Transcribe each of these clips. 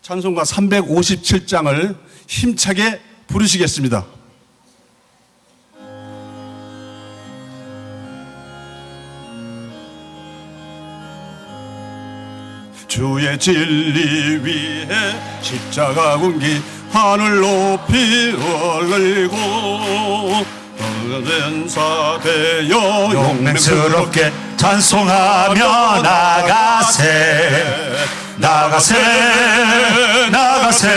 찬송가 357장을 힘차게 부르시겠습니다. 주의 진리 위에 십자가 군기 하늘 높이 올리고 연사되어 용맹스럽게 찬송하며 나가세 나가세 나가세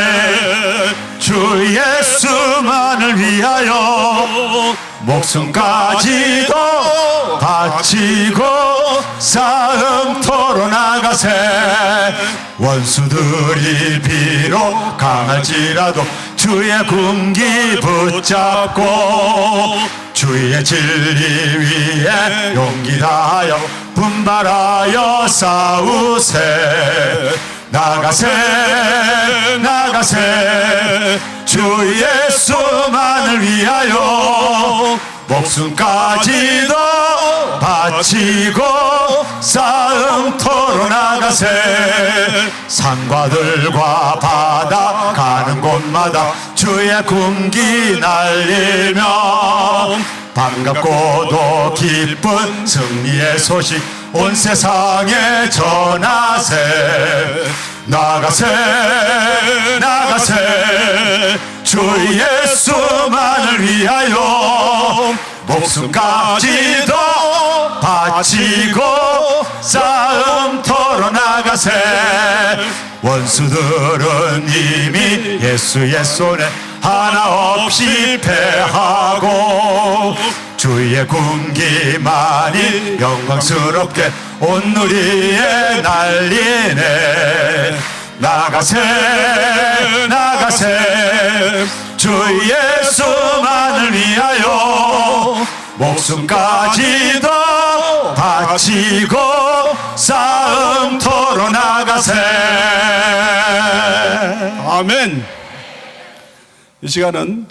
주 예수만을 위하여 목숨까지도 바치고 싸움터로 나가세 원수들이 비록 강할지라도 주의 군기 붙잡고 주의 진리 위에 용기 다하여 분발하여 싸우세 나가세 나가세 주 예수만을 위하여 목숨까지도 바치고 싸움터로 나가세 산과들과 바다 가는 곳마다 주의 군기 날리며 반갑고도 기쁜 승리의 소식 온 세상에 전하세 나가세 나가세 주 예수만을 위하여 목숨까지도 바치고 싸움터로 나가세 원수들은 이미 예수의 손에 하나 없이 패하고 주의 군기만이 영광스럽게 온 누리에 날리네 나가세 나가세 주 예수만을 위하여 목숨까지도 바치고 싸움터로 나가세. 아멘. 이 시간은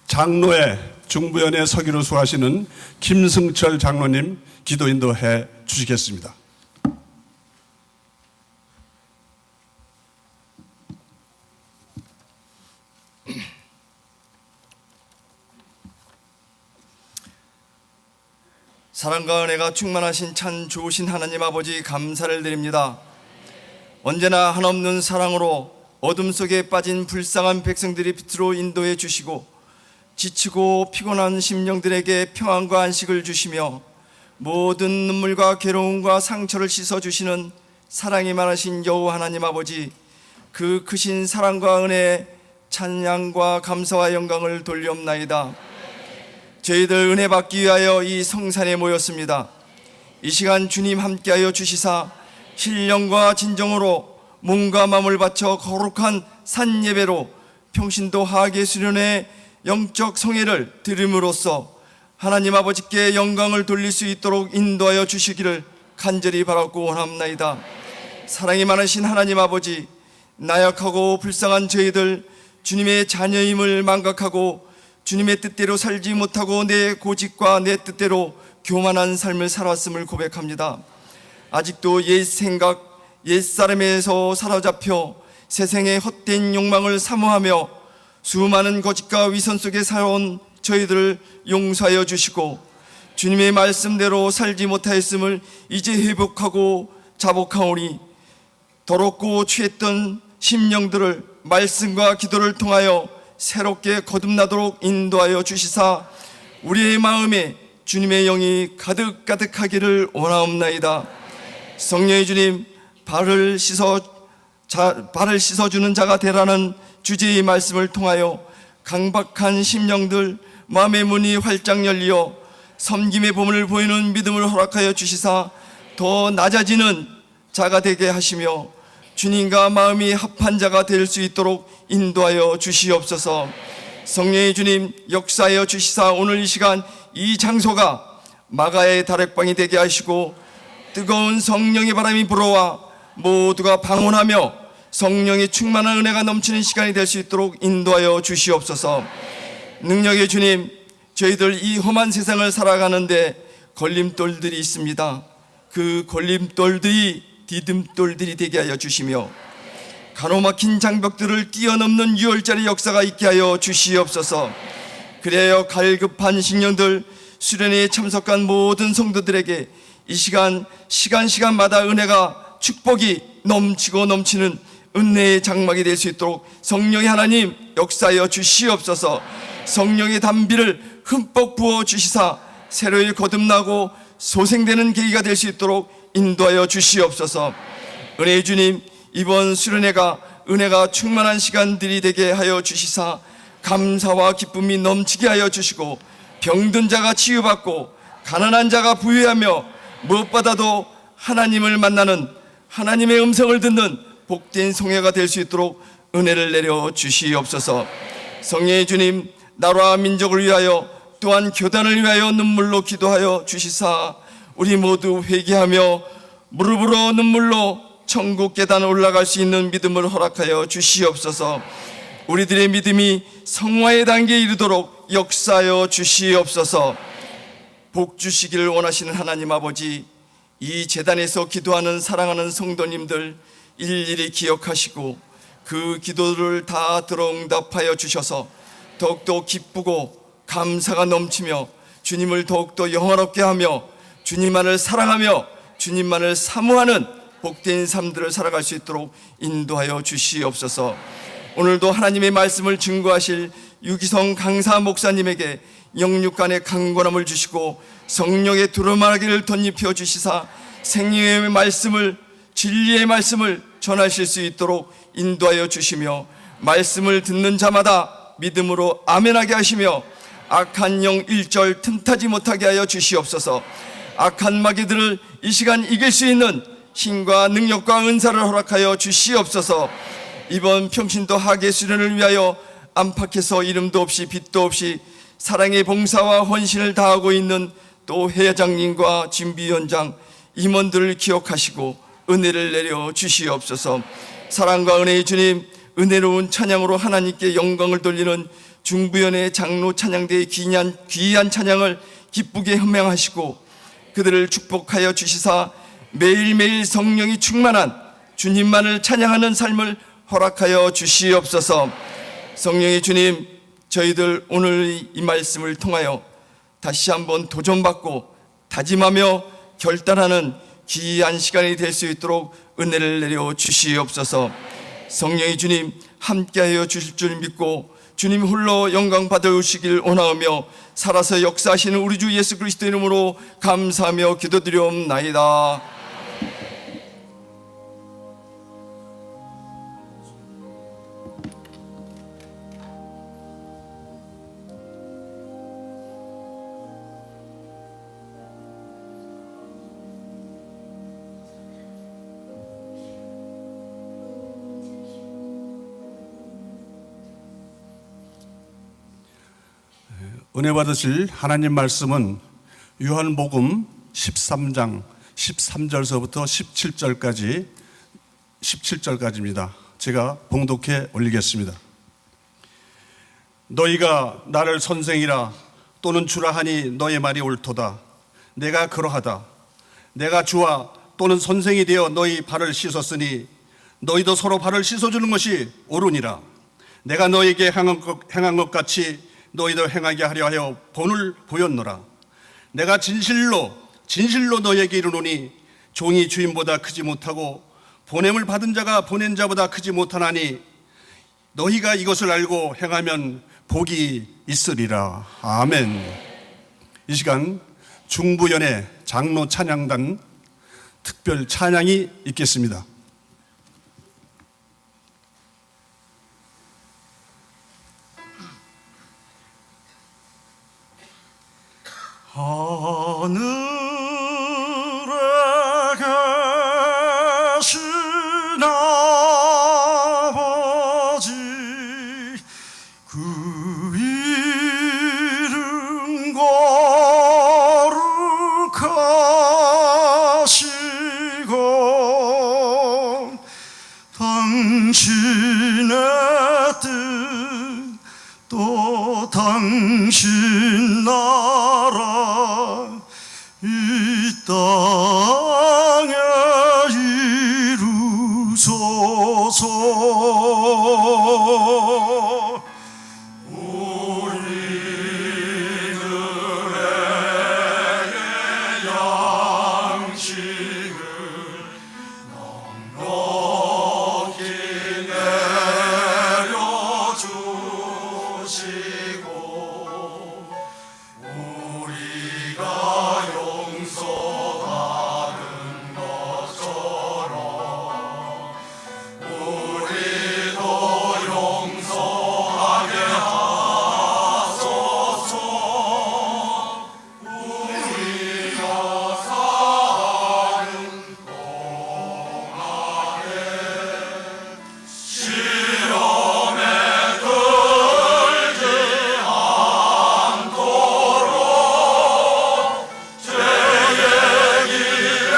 장로회 중부연회 서기로 수하시는 김승철 장로님 기도 인도해 주시겠습니다. 사랑과 은혜가 충만하신 참 좋으신 하나님 아버지 감사를 드립니다. 언제나 한없는 사랑으로 어둠 속에 빠진 불쌍한 백성들이 빛으로 인도해 주시고 지치고 피곤한 심령들에게 평안과 안식을 주시며 모든 눈물과 괴로움과 상처를 씻어주시는 사랑이 많으신 여호와 하나님 아버지, 그 크신 사랑과 은혜에 찬양과 감사와 영광을 돌리옵나이다. 저희들 은혜 받기 위하여 이 성산에 모였습니다. 이 시간 주님 함께하여 주시사 신령과 진정으로 몸과 마음을 바쳐 거룩한 산 예배로 평신도 하계 수련회 영적 성회를 드림으로써 하나님 아버지께 영광을 돌릴 수 있도록 인도하여 주시기를 간절히 바라고 원합나이다. 사랑이 많으신 하나님 아버지, 나약하고 불쌍한 저희들 주님의 자녀임을 망각하고 주님의 뜻대로 살지 못하고 내 고집과 내 뜻대로 교만한 삶을 살았음을 고백합니다. 아직도 옛 생각, 옛 사람에서 사로잡혀 세상의 헛된 욕망을 사모하며 수많은 거짓과 위선 속에 살아온 저희들을 용서하여 주시고 주님의 말씀대로 살지 못하였음을 이제 회복하고 자복하오니 더럽고 취했던 심령들을 말씀과 기도를 통하여 새롭게 거듭나도록 인도하여 주시사 우리의 마음에 주님의 영이 가득가득하기를 원하옵나이다. 성령의 주님, 발을 씻어주는 자가 되라는 주제의 말씀을 통하여 강박한 심령들 마음의 문이 활짝 열리어 섬김의 봄을 보이는 믿음을 허락하여 주시사 더 낮아지는 자가 되게 하시며 주님과 마음이 합한 자가 될 수 있도록 인도하여 주시옵소서. 성령의 주님, 역사하여 주시사 오늘 이 시간 이 장소가 마가의 다락방이 되게 하시고 뜨거운 성령의 바람이 불어와 모두가 방언하며 성령의 충만한 은혜가 넘치는 시간이 될 수 있도록 인도하여 주시옵소서. 능력의 주님, 저희들 이 험한 세상을 살아가는데 걸림돌들이 있습니다. 그 걸림돌들이 디딤돌들이 되게 하여 주시며 가로막힌 장벽들을 뛰어넘는 유월절의 역사가 있게 하여 주시옵소서. 그래야 갈급한 신령들, 수련회에 참석한 모든 성도들에게 이 시간마다 은혜가 축복이 넘치고 넘치는 은혜의 장막이 될 수 있도록 성령의 하나님 역사하여 주시옵소서. 성령의 담비를 흠뻑 부어 주시사 새로이 거듭나고 소생되는 계기가 될 수 있도록 인도하여 주시옵소서. 은혜의 주님, 이번 수련회가 은혜가 충만한 시간들이 되게 하여 주시사 감사와 기쁨이 넘치게 하여 주시고 병든 자가 치유받고 가난한 자가 부유하며 무엇보다도 하나님을 만나는 하나님의 음성을 듣는 복된 성회가 될 수 있도록 은혜를 내려 주시옵소서. 성령의 주님, 나라와 민족을 위하여 또한 교단을 위하여 눈물로 기도하여 주시사 우리 모두 회개하며 무릎으로 눈물로 천국 계단 올라갈 수 있는 믿음을 허락하여 주시옵소서. 우리들의 믿음이 성화의 단계에 이르도록 역사하여 주시옵소서. 복 주시기를 원하시는 하나님 아버지, 이 제단에서 기도하는 사랑하는 성도님들 일일이 기억하시고 그 기도를 다 들어 응답하여 주셔서 더욱더 기쁘고 감사가 넘치며 주님을 더욱더 영화롭게 하며 주님만을 사랑하며 주님만을 사모하는 복된 삶들을 살아갈 수 있도록 인도하여 주시옵소서. 오늘도 하나님의 말씀을 증거하실 유기성 강사 목사님에게 영육간의 강건함을 주시고 성령의 두루마기를 덧입혀 주시사 생명의 말씀을, 진리의 말씀을 전하실 수 있도록 인도하여 주시며 말씀을 듣는 자마다 믿음으로 아멘하게 하시며 악한 영 일절 틈타지 못하게 하여 주시옵소서. 악한 마귀들을 이 시간 이길 수 있는 힘과 능력과 은사를 허락하여 주시옵소서. 이번 평신도 하계 수련을 위하여 안팎에서 이름도 없이 빛도 없이 사랑의 봉사와 헌신을 다하고 있는 또 회장님과 준비위원장, 임원들을 기억하시고 은혜를 내려 주시옵소서. 사랑과 은혜의 주님, 은혜로운 찬양으로 하나님께 영광을 돌리는 중부연의 장로 찬양대의 귀한 찬양을 기쁘게 헌명하시고 그들을 축복하여 주시사 매일매일 성령이 충만한 주님만을 찬양하는 삶을 허락하여 주시옵소서. 성령의 주님, 저희들 오늘 이 말씀을 통하여 다시 한번 도전받고 다짐하며 결단하는 귀한 시간이 될 수 있도록 은혜를 내려 주시옵소서. 성령의 주님, 함께하여 주실 줄 믿고 주님 홀로 영광 받으시길 원하며 살아서 역사하시는 우리 주 예수 그리스도 이름으로 감사하며 기도드리옵나이다. 은혜 받으실 하나님 말씀은 요한복음 13장 13절서부터 17절까지입니다. 제가 봉독해 올리겠습니다. 너희가 나를 선생이라 또는 주라 하니 너의 말이 옳도다. 내가 그러하다. 내가 주와 또는 선생이 되어 너희 발을 씻었으니 너희도 서로 발을 씻어주는 것이 옳으니라. 내가 너에게 행한 것 같이 너희도 행하게 하려 하여 본을 보였노라. 내가 진실로 너희에게 이르노니 종이 주인보다 크지 못하고 보냄을 받은 자가 보낸 자보다 크지 못하나니 너희가 이것을 알고 행하면 복이 있으리라. 아멘. 이 시간 중부연의 장로 찬양단 특별 찬양이 있겠습니다. 하늘에 계신 아버지 그 이름 거룩하시고 당신의 뜻 또 당신 나라 이 땅 음식을 넉넉히 내려주시고 우리가 용서하는 것처럼 우리도 용서하게 하소서. 우리가 사는 동안에 시험에 들지 않도록 죄의 길에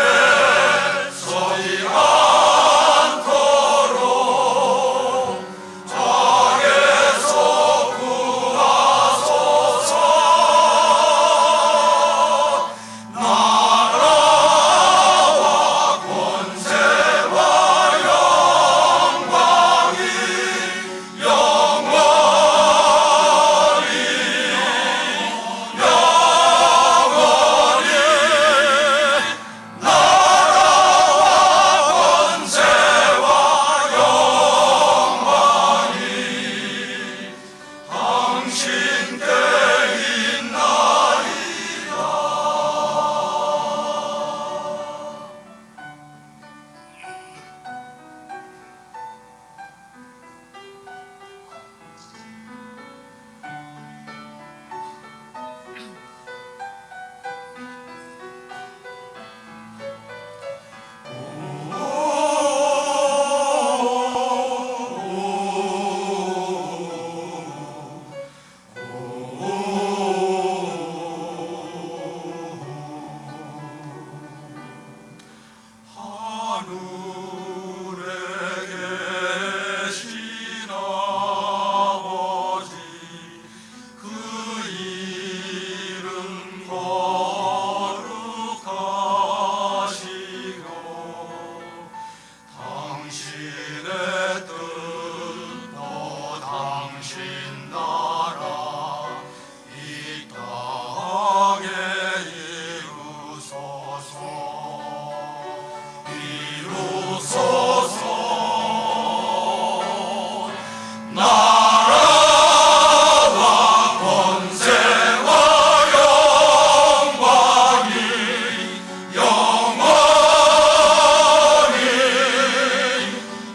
서지 않도록 악에서 구하소서. 나라와 권세와 영광이 영원히 나라와 권세와 영광이 당신께 있나이다. 하늘에 계신 아버지 그 이름 거룩하시고 당신의 뜻도 당신 나라 이 땅에 이루소서. 이루소서. 나라와 권세와 영광이 영원히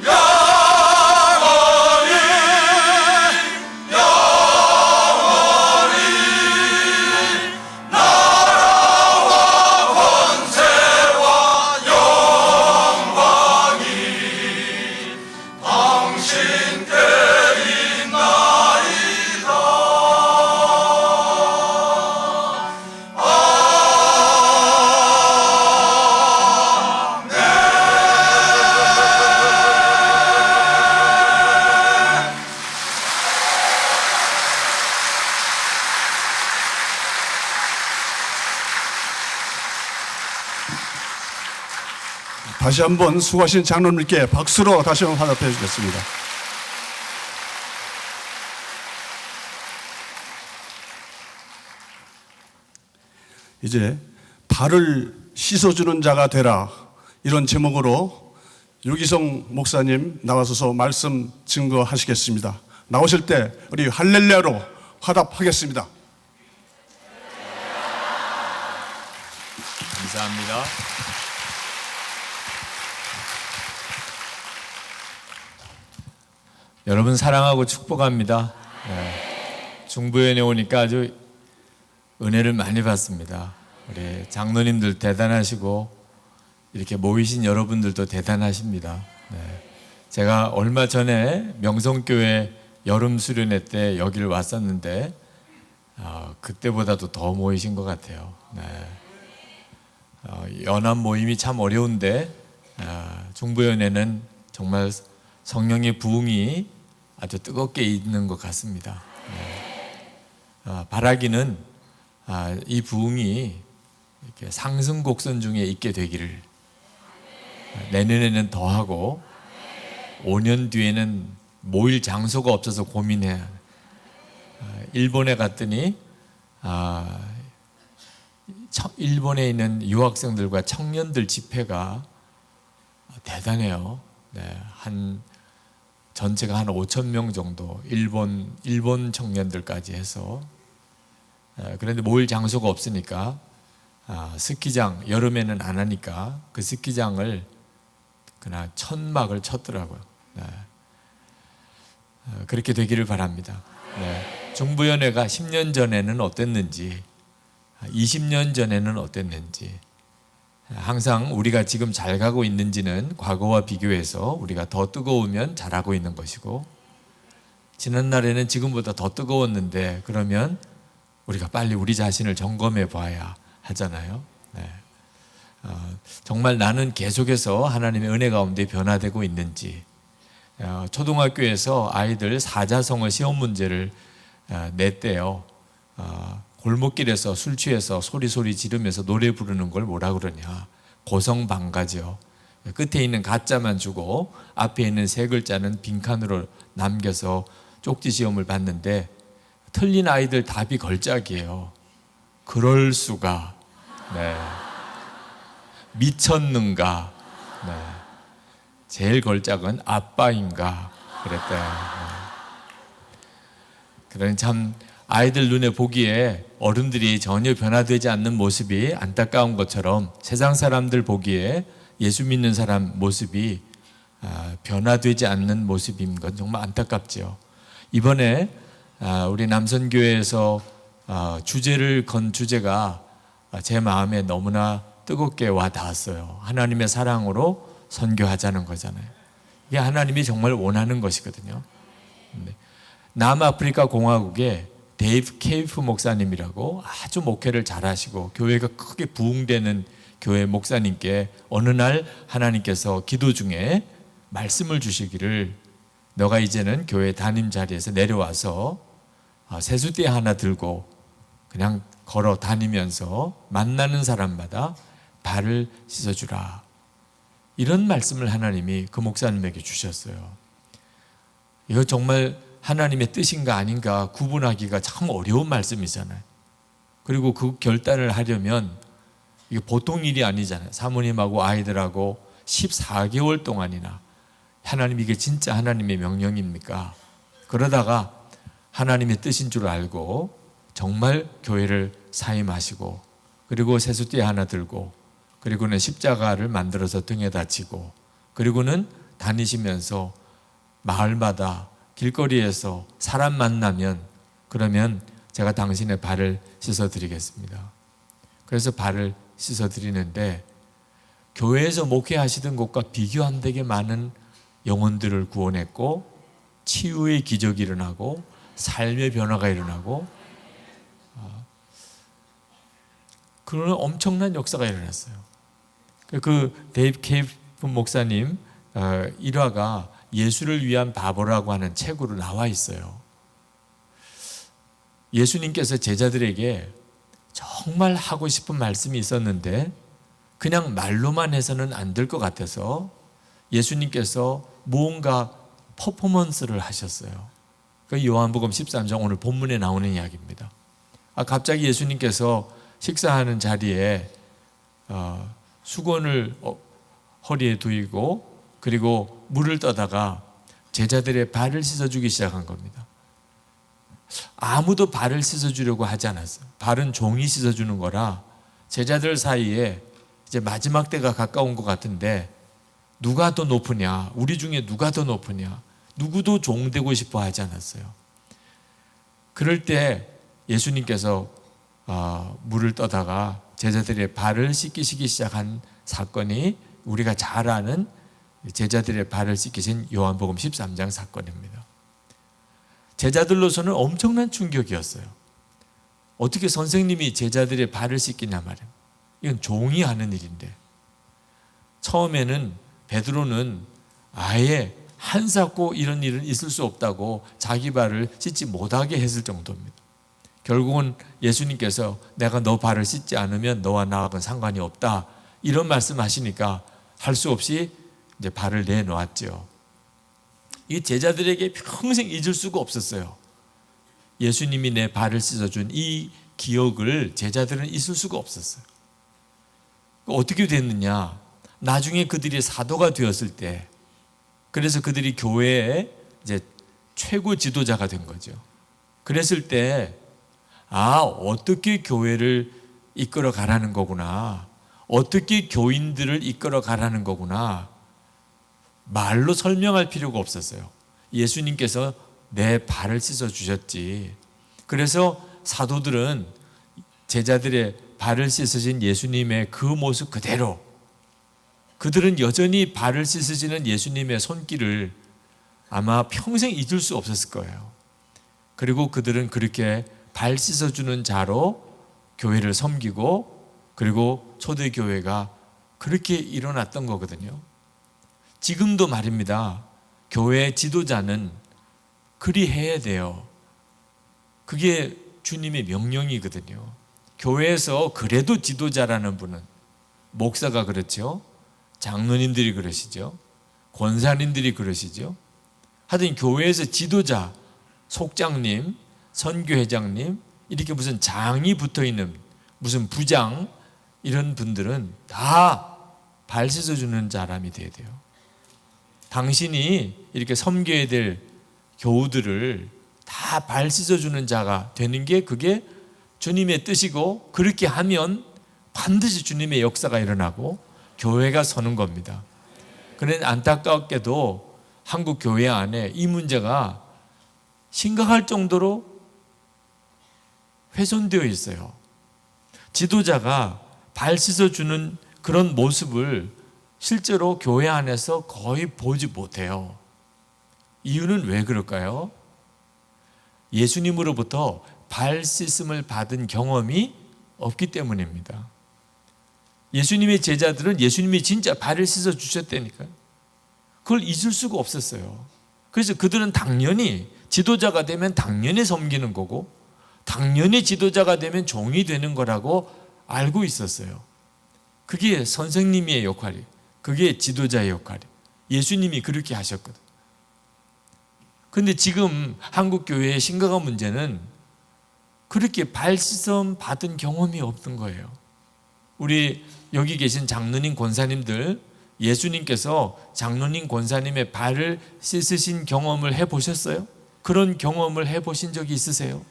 영원히 영원히 나라와 권세와 영광이 당신께 있나이다. 다시 한번 수고하신 장로님께 박수로 다시 한번 환호해 주겠습니다. 이제 발을 씻어주는 자가 되라, 이런 제목으로 유기성 목사님 나와서서 말씀 증거하시겠습니다. 나오실 때 우리 할렐루야로 화답하겠습니다. 감사합니다. 여러분 사랑하고 축복합니다. 중부연에 오니까 아주 은혜를 많이 받습니다. 우리 장로님들 대단하시고 이렇게 모이신 여러분들도 대단하십니다. 제가 얼마 전에 명성교회 여름 수련회 때 여기를 왔었는데 그때보다도 더 모이신 것 같아요. 연합 모임이 참 어려운데 중부연회는 정말 성령의 부흥이 아주 뜨겁게 있는 것 같습니다. 바라기는 이 부흥이 이렇게 상승 곡선 중에 있게 되기를, 내년에는 더하고 5년 뒤에는 모일 장소가 없어서 고민해야. 일본에 갔더니 일본에 있는 유학생들과 청년들 집회가 대단해요. 네, 전체가 한 5천 명 정도 일본 청년들까지 해서 그런데 모일 장소가 없으니까 스키장 여름에는 안 하니까 그 스키장을 그냥 천막을 쳤더라고요. 네. 그렇게 되기를 바랍니다. 네. 중부연회가 10년 전에는 어땠는지 20년 전에는 어땠는지 항상 우리가 지금 잘 가고 있는지는 과거와 비교해서 우리가 더 뜨거우면 잘하고 있는 것이고 지난날에는 지금보다 더 뜨거웠는데 그러면 우리가 빨리 우리 자신을 점검해 봐야 하잖아요. 네. 정말 나는 계속해서 하나님의 은혜 가운데 변화되고 있는지 초등학교에서 아이들 사자성어 시험 문제를 냈대요. 골목길에서 술 취해서 소리 지르면서 노래 부르는 걸 뭐라 그러냐 고성방가죠. 끝에 있는 가짜만 주고 앞에 있는 세 글자는 빈칸으로 남겨서 쪽지 시험을 봤는데 틀린 아이들 답이 걸작이에요. 그럴 수가. 네. 미쳤는가. 네. 제일 걸작은 아빠인가 그랬대요. 네. 그러니 참 아이들 눈에 보기에 어른들이 전혀 변화되지 않는 모습이 안타까운 것처럼 세상 사람들 보기에 예수 믿는 사람 모습이 변화되지 않는 모습인 건 정말 안타깝죠. 이번에 우리 남선교회에서 주제를 건 주제가 제 마음에 너무나 뜨겁게 와 닿았어요. 하나님의 사랑으로 선교하자는 거잖아요. 이게 하나님이 정말 원하는 것이거든요. 남아프리카 공화국에 데이브 케이프 목사님이라고 아주 목회를 잘하시고 교회가 크게 부흥되는 교회 목사님께 어느 날 하나님께서 기도 중에 말씀을 주시기를 너가 이제는 교회 담임 자리에서 내려와서 세수대 하나 들고 그냥 걸어 다니면서 만나는 사람마다 발을 씻어주라. 이런 말씀을 하나님이 그 목사님에게 주셨어요. 이거 정말 하나님의 뜻인가 아닌가 구분하기가 참 어려운 말씀이잖아요. 그리고 그 결단을 하려면 이게 보통 일이 아니잖아요. 사모님하고 아이들하고 14개월 동안이나 하나님 이게 진짜 하나님의 명령입니까? 그러다가 하나님의 뜻인 줄 알고 정말 교회를 사임하시고 그리고 세수대 하나 들고 그리고는 십자가를 만들어서 등에다 지고 그리고는 다니시면서 마을마다 길거리에서 사람 만나면 그러면 제가 당신의 발을 씻어드리겠습니다. 그래서 발을 씻어드리는데 교회에서 목회하시던 것과 비교 안 되게 많은 영혼들을 구원했고 치유의 기적이 일어나고 삶의 변화가 일어나고 그런 엄청난 역사가 일어났어요. 그 데이브 케이프 목사님 일화가 예수를 위한 바보라고 하는 책으로 나와 있어요. 예수님께서 제자들에게 정말 하고 싶은 말씀이 있었는데 그냥 말로만 해서는 안 될 것 같아서 예수님께서 무언가 퍼포먼스를 하셨어요. 그 요한복음 13장 오늘 본문에 나오는 이야기입니다. 갑자기 예수님께서 식사하는 자리에 수건을 허리에 두이고 그리고 물을 떠다가 제자들의 발을 씻어주기 시작한 겁니다. 아무도 발을 씻어주려고 하지 않았어요. 발은 종이 씻어주는 거라 제자들 사이에 이제 마지막 때가 가까운 것 같은데 누가 더 높으냐, 우리 중에 누가 더 높으냐, 누구도 종 되고 싶어 하지 않았어요. 그럴 때 예수님께서 물을 떠다가 제자들의 발을 씻기시기 시작한 사건이 우리가 잘 아는 제자들의 발을 씻기신 요한복음 13장 사건입니다. 제자들로서는 엄청난 충격이었어요. 어떻게 선생님이 제자들의 발을 씻기냐 말이에요. 이건 종이 하는 일인데 처음에는 베드로는 아예 한사코 이런 일은 있을 수 없다고 자기 발을 씻지 못하게 했을 정도입니다. 결국은 예수님께서 내가 너 발을 씻지 않으면 너와 나하고는 상관이 없다 이런 말씀하시니까 할 수 없이 이제 발을 내놓았죠. 이 제자들에게 평생 잊을 수가 없었어요. 예수님이 내 발을 씻어준 이 기억을 제자들은 있을 수가 없었어요. 어떻게 됐느냐? 나중에 그들이 사도가 되었을 때, 그래서 그들이 교회의 이제 최고 지도자가 된 거죠. 그랬을 때, 어떻게 교회를 이끌어 가라는 거구나. 어떻게 교인들을 이끌어 가라는 거구나. 말로 설명할 필요가 없었어요. 예수님께서 내 발을 씻어 주셨지. 그래서 사도들은 제자들의 발을 씻으신 예수님의 그 모습 그대로, 그들은 여전히 발을 씻으시는 예수님의 손길을 아마 평생 잊을 수 없었을 거예요. 그리고 그들은 그렇게 발 씻어주는 자로 교회를 섬기고, 그리고 초대교회가 그렇게 일어났던 거거든요. 지금도 말입니다. 교회 지도자는 그리 해야 돼요. 그게 주님의 명령이거든요. 교회에서 그래도 지도자라는 분은, 목사가 그렇죠, 장로님들이 그러시죠, 권사님들이 그러시죠. 하여튼 교회에서 지도자, 속장님, 선교회장님, 이렇게 무슨 장이 붙어있는 무슨 부장, 이런 분들은 다 발 씻어주는 사람이 돼야 돼요. 당신이 이렇게 섬겨야 될 교우들을 다 발 씻어주는 자가 되는 게, 그게 주님의 뜻이고, 그렇게 하면 반드시 주님의 역사가 일어나고 교회가 서는 겁니다. 그런데 안타깝게도 한국 교회 안에 이 문제가 심각할 정도로 훼손되어 있어요. 지도자가 발 씻어주는 그런 모습을 실제로 교회 안에서 거의 보지 못해요. 이유는 왜 그럴까요? 예수님으로부터 발 씻음을 받은 경험이 없기 때문입니다. 예수님의 제자들은 예수님이 진짜 발을 씻어 주셨다니까요. 그걸 잊을 수가 없었어요. 그래서 그들은 당연히 지도자가 되면 당연히 섬기는 거고, 당연히 지도자가 되면 종이 되는 거라고 알고 있었어요. 그게 선생님의 역할이에요. 그게 지도자의 역할이에요. 예수님이 그렇게 하셨거든. 그런데 지금 한국 교회의 심각한 문제는 그렇게 발 씻음 받은 경험이 없는 거예요. 우리 여기 계신 장로님, 권사님들, 예수님께서 장로님, 권사님의 발을 씻으신 경험을 해보셨어요? 그런 경험을 해보신 적이 있으세요?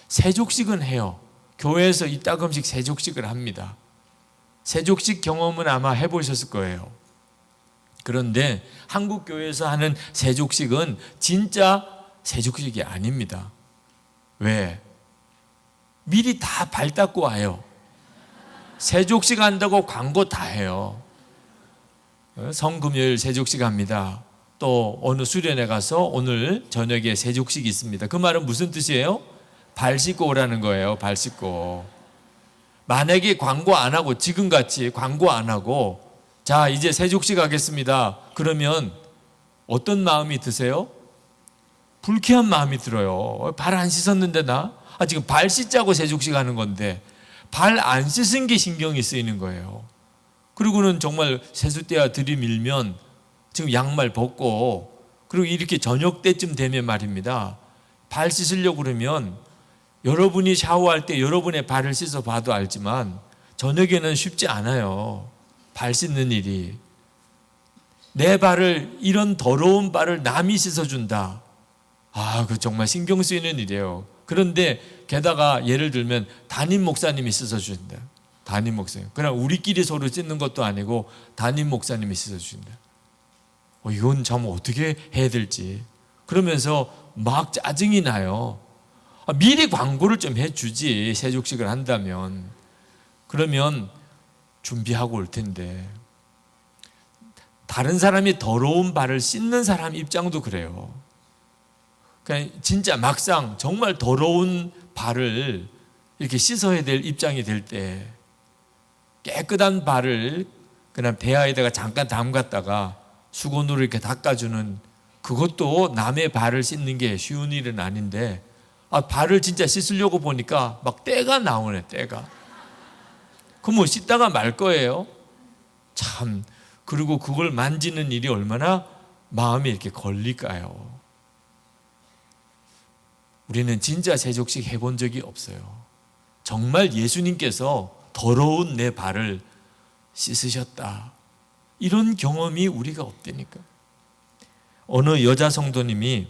세족식은 해요. 교회에서 이따금씩 세족식을 합니다. 세족식 경험은 아마 해보셨을 거예요. 그런데 한국 교회에서 하는 세족식은 진짜 세족식이 아닙니다. 왜? 미리 다 발 닦고 와요. 세족식 한다고 광고 다 해요. 성금요일 세족식 합니다. 또 어느 수련회 가서 오늘 저녁에 세족식이 있습니다. 그 말은 무슨 뜻이에요? 발 씻고 오라는 거예요. 발 씻고. 만약에 광고 안 하고, 지금같이 광고 안 하고, 자 이제 세족식 하겠습니다, 그러면 어떤 마음이 드세요? 불쾌한 마음이 들어요. 발 안 씻었는데 나? 지금 발 씻자고 세족식 하는 건데 발 안 씻은 게 신경이 쓰이는 거예요. 그리고는 정말 세숫대야 들이밀면 지금 양말 벗고, 그리고 이렇게 저녁 때쯤 되면 말입니다, 발 씻으려고 그러면 여러분이 샤워할 때 여러분의 발을 씻어 봐도 알지만 저녁에는 쉽지 않아요. 발 씻는 일이. 내 발을, 이런 더러운 발을 남이 씻어준다. 그 정말 신경 쓰이는 일이에요. 그런데 게다가 예를 들면 담임 목사님이 씻어주신다. 담임 목사님. 그냥 우리끼리 서로 씻는 것도 아니고 담임 목사님이 씻어주신다. 이건 참 어떻게 해야 될지. 그러면서 막 짜증이 나요. 미리 광고를 좀 해주지, 세족식을 한다면. 그러면 준비하고 올 텐데. 다른 사람이 더러운 발을 씻는 사람 입장도 그래요. 그러니까 진짜 막상 정말 더러운 발을 이렇게 씻어야 될 입장이 될 때, 깨끗한 발을 그냥 대야에다가 잠깐 담갔다가 수건으로 이렇게 닦아주는, 그것도 남의 발을 씻는 게 쉬운 일은 아닌데, 발을 진짜 씻으려고 보니까 막 때가 나오네, 때가. 그럼 뭐 씻다가 말 거예요? 참. 그리고 그걸 만지는 일이 얼마나 마음에 이렇게 걸릴까요? 우리는 진짜 세족식 해본 적이 없어요. 정말 예수님께서 더러운 내 발을 씻으셨다. 이런 경험이 우리가 없다니까. 어느 여자 성도님이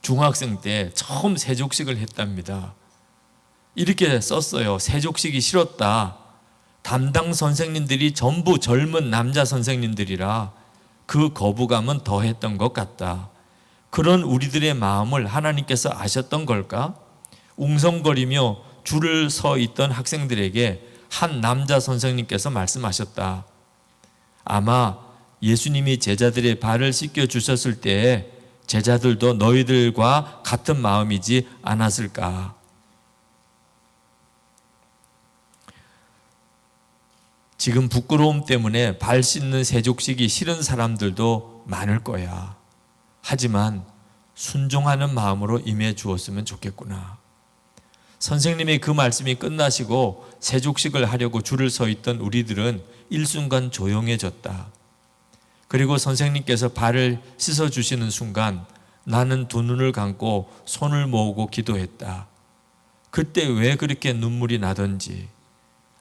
중학생 때 처음 세족식을 했답니다. 이렇게 썼어요. 세족식이 싫었다. 담당 선생님들이 전부 젊은 남자 선생님들이라 그 거부감은 더했던 것 같다. 그런 우리들의 마음을 하나님께서 아셨던 걸까? 웅성거리며 줄을 서 있던 학생들에게 한 남자 선생님께서 말씀하셨다. 아마 예수님이 제자들의 발을 씻겨 주셨을 때에 제자들도 너희들과 같은 마음이지 않았을까? 지금 부끄러움 때문에 발 씻는 세족식이 싫은 사람들도 많을 거야. 하지만 순종하는 마음으로 임해 주었으면 좋겠구나. 선생님의 그 말씀이 끝나시고 세족식을 하려고 줄을 서 있던 우리들은 일순간 조용해졌다. 그리고 선생님께서 발을 씻어주시는 순간 나는 두 눈을 감고 손을 모으고 기도했다. 그때 왜 그렇게 눈물이 나던지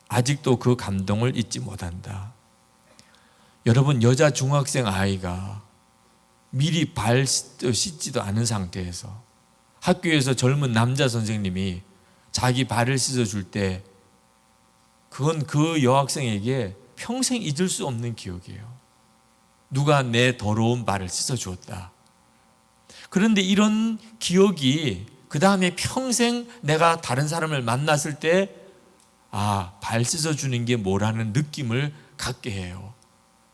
아직도 그 감동을 잊지 못한다. 여러분, 여자 중학생 아이가 미리 발 씻지도 않은 상태에서 학교에서 젊은 남자 선생님이 자기 발을 씻어줄 때 그건 그 여학생에게 평생 잊을 수 없는 기억이에요. 누가 내 더러운 발을 씻어주었다. 그런데 이런 기억이 그 다음에 평생 내가 다른 사람을 만났을 때 발 씻어주는 게 뭐라는 느낌을 갖게 해요.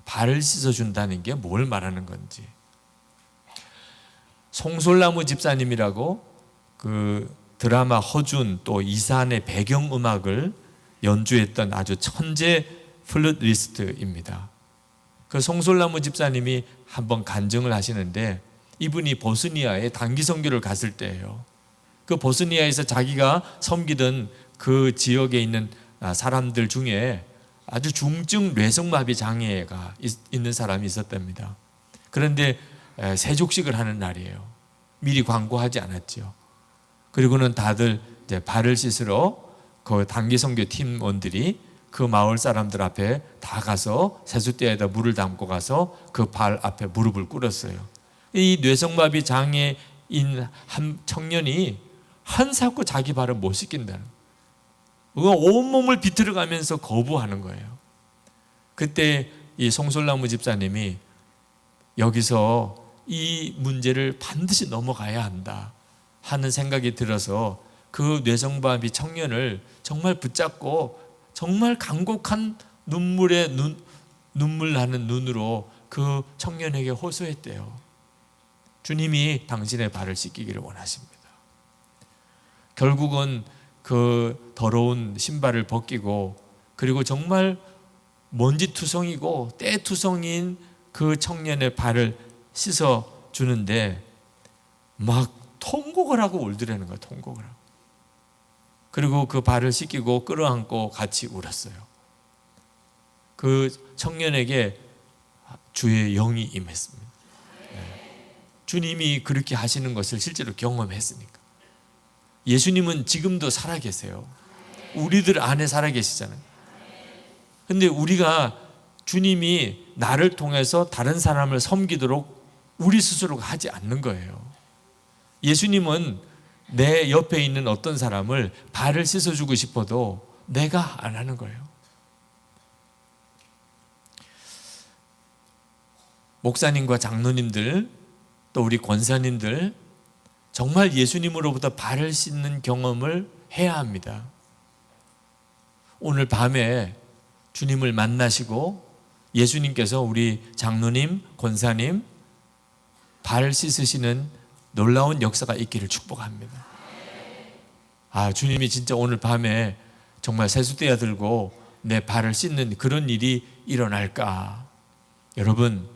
발을 씻어준다는 게 뭘 말하는 건지. 송솔나무 집사님이라고 그 드라마 허준 또 이산의 배경음악을 연주했던 아주 천재 플룻리스트입니다. 그 송솔나무 집사님이 한번 간증을 하시는데 이분이 보스니아에 단기 선교를 갔을 때예요. 그 보스니아에서 자기가 섬기던 그 지역에 있는 사람들 중에 아주 중증 뇌성마비 장애가 있는 사람이 있었답니다. 그런데 세족식을 하는 날이에요. 미리 광고하지 않았죠. 그리고는 다들 이제 발을 씻으러 그 단기 선교 팀원들이 그 마을 사람들 앞에 다 가서 세숫대에다 물을 담고 가서 그 발 앞에 무릎을 꿇었어요. 이 뇌성마비 장애인 한 청년이 한사코 자기 발을 못 씻긴다는 거예요. 온몸을 비틀어가면서 거부하는 거예요. 그때 이 송솔나무 집사님이 여기서 이 문제를 반드시 넘어가야 한다 하는 생각이 들어서 그 뇌성마비 청년을 정말 붙잡고 정말 간곡한 눈물 나는 눈으로 그 청년에게 호소했대요. 주님이 당신의 발을 씻기기를 원하십니다. 결국은 그 더러운 신발을 벗기고 그리고 정말 먼지투성이고 때투성인 그 청년의 발을 씻어 주는데 막 통곡을 하고 울더라는 거예요. 통곡을 하고. 그리고 그 발을 씻기고 끌어안고 같이 울었어요. 그 청년에게 주의 영이 임했습니다. 주님이 그렇게 하시는 것을 실제로 경험했으니까. 예수님은 지금도 살아계세요. 우리들 안에 살아계시잖아요. 근데 우리가 주님이 나를 통해서 다른 사람을 섬기도록 우리 스스로가 하지 않는 거예요. 예수님은 내 옆에 있는 어떤 사람을 발을 씻어주고 싶어도 내가 안 하는 거예요. 목사님과 장로님들 또 우리 권사님들 정말 예수님으로부터 발을 씻는 경험을 해야 합니다. 오늘 밤에 주님을 만나시고 예수님께서 우리 장로님, 권사님 발 씻으시는 놀라운 역사가 있기를 축복합니다. 주님이 진짜 오늘 밤에 정말 세숫대야 들고 내 발을 씻는 그런 일이 일어날까? 여러분,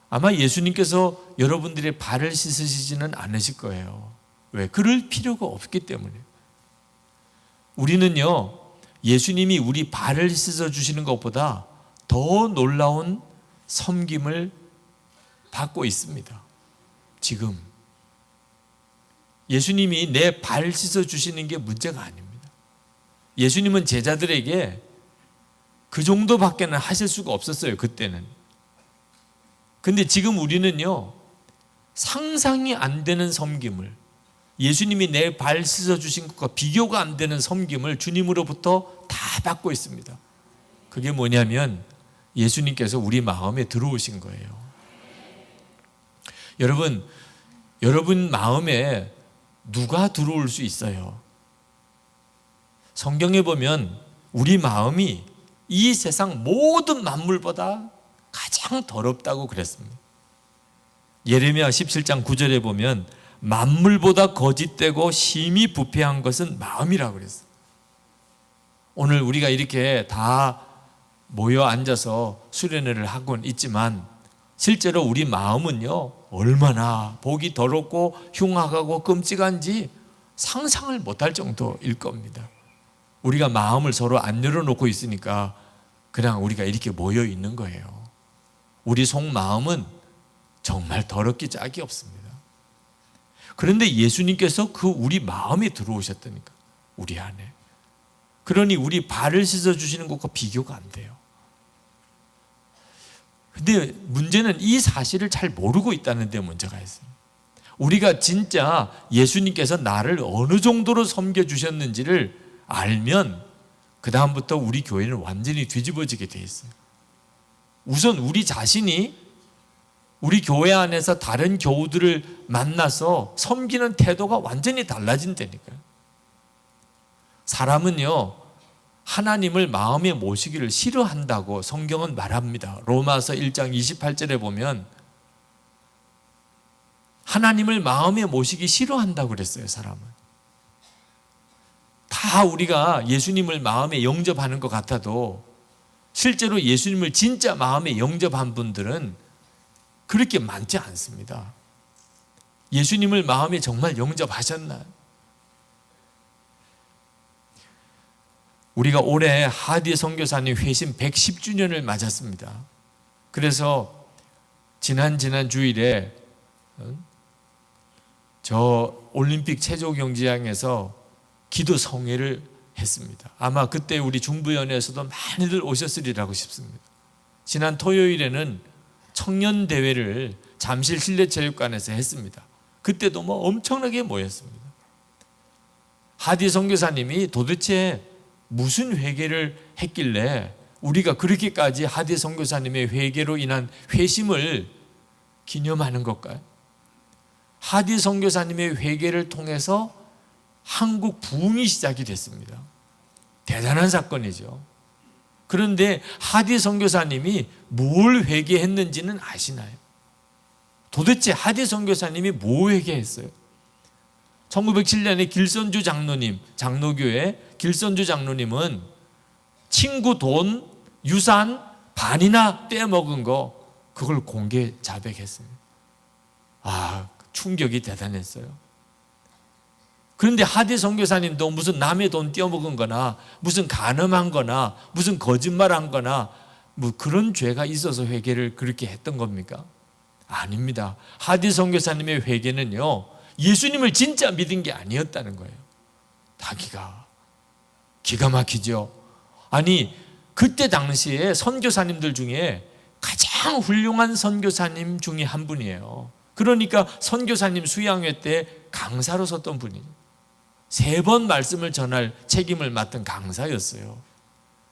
아마 예수님께서 여러분들의 발을 씻으시지는 않으실 거예요. 왜? 그럴 필요가 없기 때문에. 우리는요, 예수님이 우리 발을 씻어주시는 것보다 더 놀라운 섬김을 받고 있습니다. 지금. 예수님이 내 발 씻어주시는 게 문제가 아닙니다. 예수님은 제자들에게 그 정도밖에는 하실 수가 없었어요, 그때는. 근데 지금 우리는요, 상상이 안 되는 섬김을, 예수님이 내 발 씻어주신 것과 비교가 안 되는 섬김을 주님으로부터 다 받고 있습니다. 그게 뭐냐면 예수님께서 우리 마음에 들어오신 거예요. 여러분 마음에 누가 들어올 수 있어요? 성경에 보면 우리 마음이 이 세상 모든 만물보다 가장 더럽다고 그랬습니다. 예레미야 17장 9절에 보면 만물보다 거짓되고 심히 부패한 것은 마음이라고 그랬어요. 오늘 우리가 이렇게 다 모여 앉아서 수련회를 하고는 있지만 실제로 우리 마음은요, 얼마나 보기 더럽고 흉악하고 끔찍한지 상상을 못할 정도일 겁니다. 우리가 마음을 서로 안 열어놓고 있으니까 그냥 우리가 이렇게 모여 있는 거예요. 우리 속마음은 정말 더럽기 짝이 없습니다. 그런데 예수님께서 그 우리 마음에 들어오셨다니까, 우리 안에. 그러니 우리 발을 씻어주시는 것과 비교가 안 돼요. 근데 문제는 이 사실을 잘 모르고 있다는 데 문제가 있습니다. 우리가 진짜 예수님께서 나를 어느 정도로 섬겨주셨는지를 알면 그 다음부터 우리 교회는 완전히 뒤집어지게 돼 있어요. 우선 우리 자신이 우리 교회 안에서 다른 교우들을 만나서 섬기는 태도가 완전히 달라진다니까요. 사람은요, 하나님을 마음에 모시기를 싫어한다고 성경은 말합니다. 로마서 1장 28절에 보면 하나님을 마음에 모시기 싫어한다고 그랬어요, 사람은. 다 우리가 예수님을 마음에 영접하는 것 같아도 실제로 예수님을 진짜 마음에 영접한 분들은 그렇게 많지 않습니다. 예수님을 마음에 정말 영접하셨나요? 우리가 올해 하디 선교사님 회심 110주년을 맞았습니다. 그래서 지난 주일에 저 올림픽 체조 경기장에서 기도 성회를 했습니다. 아마 그때 우리 중부연회에서도 많이들 오셨으리라고 싶습니다. 지난 토요일에는 청년 대회를 잠실 실내체육관에서 했습니다. 그때도 뭐 엄청나게 모였습니다. 하디 선교사님이 도대체 무슨 회개를 했길래 우리가 그렇게까지 하디 선교사님의 회개로 인한 회심을 기념하는 걸까요? 하디 선교사님의 회개를 통해서 한국 부흥이 시작이 됐습니다. 대단한 사건이죠. 그런데 하디 선교사님이 뭘 회개했는지는 아시나요? 도대체 하디 선교사님이 뭘 회개했어요? 1907년에 길선주 장로님, 장로교회 길선주 장로님은 친구 돈, 유산 반이나 떼먹은 거 그걸 공개 자백했습니다. 충격이 대단했어요. 그런데 하디 선교사님도 무슨 남의 돈 떼어먹은 거나 무슨 간음한 거나 무슨 거짓말한 거나 뭐 그런 죄가 있어서 회개를 그렇게 했던 겁니까? 아닙니다. 하디 선교사님의 회개는요, 예수님을 진짜 믿은 게 아니었다는 거예요. 기가 막히죠. 아니, 그때 당시에 선교사님들 중에 가장 훌륭한 선교사님 중에 한 분이에요. 그러니까 선교사님 수양회 때 강사로 섰던 분이에요. 3번 말씀을 전할 책임을 맡은 강사였어요.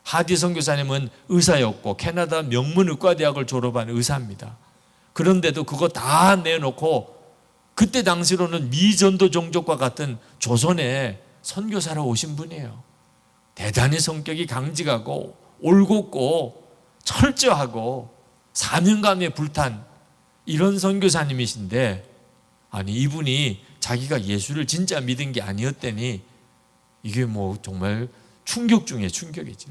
하디 선교사님은 의사였고 캐나다 명문의과대학을 졸업한 의사입니다. 그런데도 그거 다 내놓고 그때 당시로는 미전도 종족과 같은 조선에 선교사로 오신 분이에요. 대단히 성격이 강직하고 올곧고 철저하고 사명감에 불탄 이런 선교사님이신데, 아니 이분이 자기가 예수를 진짜 믿은 게 아니었다니 이게 뭐 정말 충격 중에 충격이죠.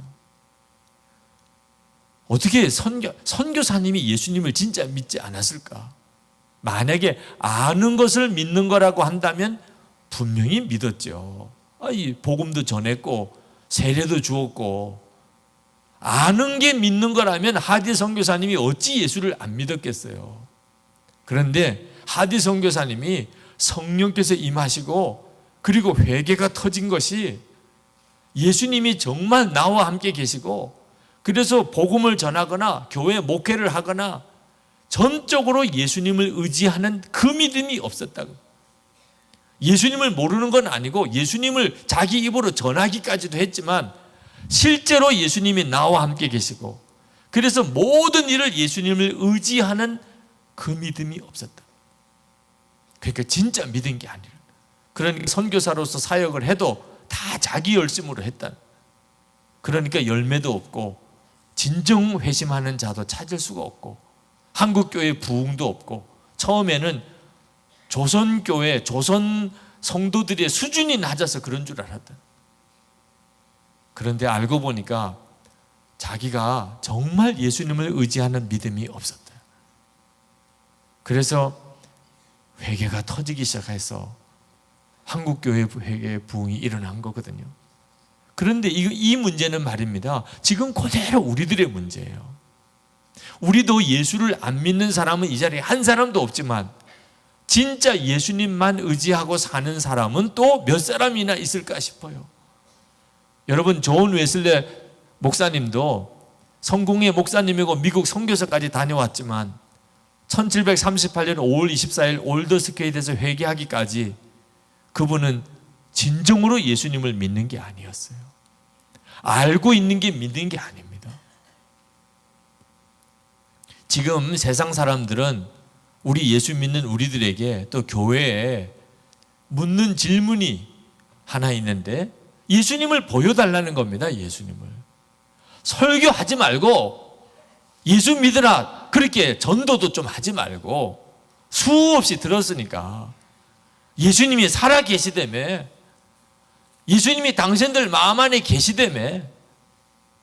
어떻게 선교사님이 예수님을 진짜 믿지 않았을까? 만약에 아는 것을 믿는 거라고 한다면 분명히 믿었죠. 이 복음도 전했고 세례도 주었고, 아는 게 믿는 거라면 하디 선교사님이 어찌 예수를 안 믿었겠어요. 그런데 하디 선교사님이 성령께서 임하시고 그리고 회개가 터진 것이 예수님이 정말 나와 함께 계시고, 그래서 복음을 전하거나 교회 목회를 하거나 전적으로 예수님을 의지하는 그 믿음이 없었다고. 예수님을 모르는 건 아니고 예수님을 자기 입으로 전하기까지도 했지만 실제로 예수님이 나와 함께 계시고, 그래서 모든 일을 예수님을 의지하는 그 믿음이 없었다. 그러니까 진짜 믿은 게 아니라, 그러니까 선교사로서 사역을 해도 다 자기 열심으로 했다. 그러니까 열매도 없고 진정 회심하는 자도 찾을 수가 없고 한국교회 부흥도 없고, 처음에는 조선교회, 조선 성도들의 수준이 낮아서 그런 줄 알았다. 그런데 알고 보니까 자기가 정말 예수님을 의지하는 믿음이 없었다. 그래서 회개가 터지기 시작해서 한국교회 회개 부흥이 일어난 거거든요. 그런데 이 문제는 말입니다, 지금 그대로 우리들의 문제예요. 우리도 예수를 안 믿는 사람은 이 자리에 한 사람도 없지만 진짜 예수님만 의지하고 사는 사람은 또 몇 사람이나 있을까 싶어요. 여러분, 존 웨슬레 목사님도 성공의 목사님이고 미국 선교사까지 다녀왔지만 1738년 5월 24일 올더스케이트에서 회개하기까지 그분은 진정으로 예수님을 믿는 게 아니었어요. 알고 있는 게 믿는 게 아닙니다. 지금 세상 사람들은 우리 예수 믿는 우리들에게 또 교회에 묻는 질문이 하나 있는데, 예수님을 보여달라는 겁니다. 예수님을. 설교하지 말고 예수 믿으라 그렇게 전도도 좀 하지 말고, 수없이 들었으니까 예수님이 살아 계시다며, 예수님이 당신들 마음 안에 계시다며,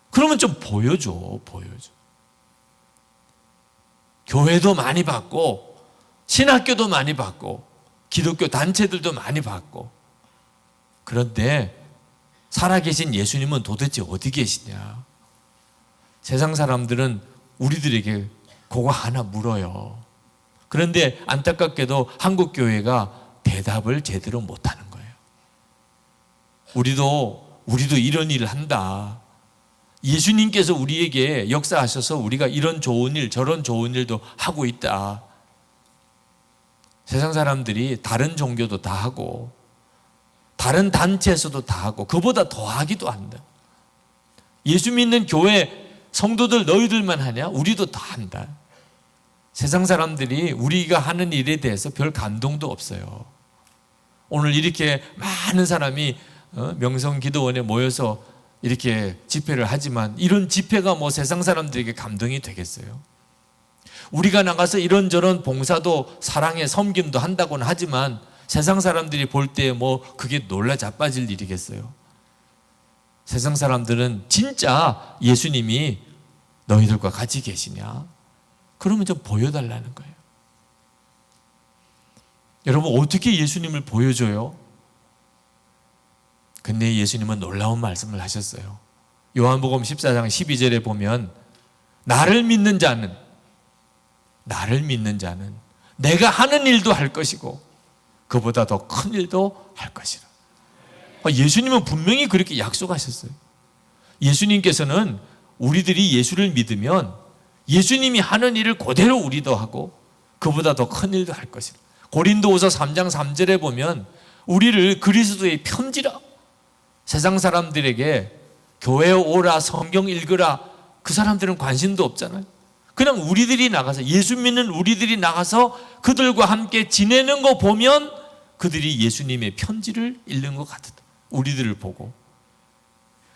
그러면 좀 보여줘. 교회도 많이 받고 신학교도 많이 받고 기독교 단체들도 많이 받고, 그런데 살아계신 예수님은 도대체 어디 계시냐? 세상 사람들은 우리들에게 그거 하나 물어요. 그런데 안타깝게도 한국 교회가 대답을 제대로 못하는 거예요. 우리도 이런 일을 한다. 예수님께서 우리에게 역사하셔서 우리가 이런 좋은 일, 저런 좋은 일도 하고 있다. 세상 사람들이 다른 종교도 다 하고 다른 단체에서도 다 하고 그보다 더 하기도 한다. 예수 믿는 교회 성도들 너희들만 하냐? 우리도 다 한다. 세상 사람들이 우리가 하는 일에 대해서 별 감동도 없어요. 오늘 이렇게 많은 사람이 명성기도원에 모여서 이렇게 집회를 하지만 이런 집회가 뭐 세상 사람들에게 감동이 되겠어요? 우리가 나가서 이런저런 봉사도 사랑의 섬김도 한다고는 하지만 세상 사람들이 볼 때 뭐 그게 놀라 자빠질 일이겠어요? 세상 사람들은 진짜 예수님이 너희들과 같이 계시냐? 그러면 좀 보여달라는 거예요. 여러분, 어떻게 예수님을 보여줘요? 근데 예수님은 놀라운 말씀을 하셨어요. 요한복음 14장 12절에 보면 나를 믿는 자는 내가 하는 일도 할 것이고 그보다 더 큰 일도 할 것이라. 예수님은 분명히 그렇게 약속하셨어요. 예수님께서는 우리들이 예수를 믿으면 예수님이 하는 일을 그대로 우리도 하고 그보다 더 큰 일도 할 것이라. 고린도후서 3장 3절에 보면 우리를 그리스도의 편지라, 세상 사람들에게 교회에 오라, 성경 읽으라, 그 사람들은 관심도 없잖아요. 그냥 우리들이 나가서, 예수 믿는 우리들이 나가서 그들과 함께 지내는 거 보면 그들이 예수님의 편지를 읽는 것 같다. 우리들을 보고.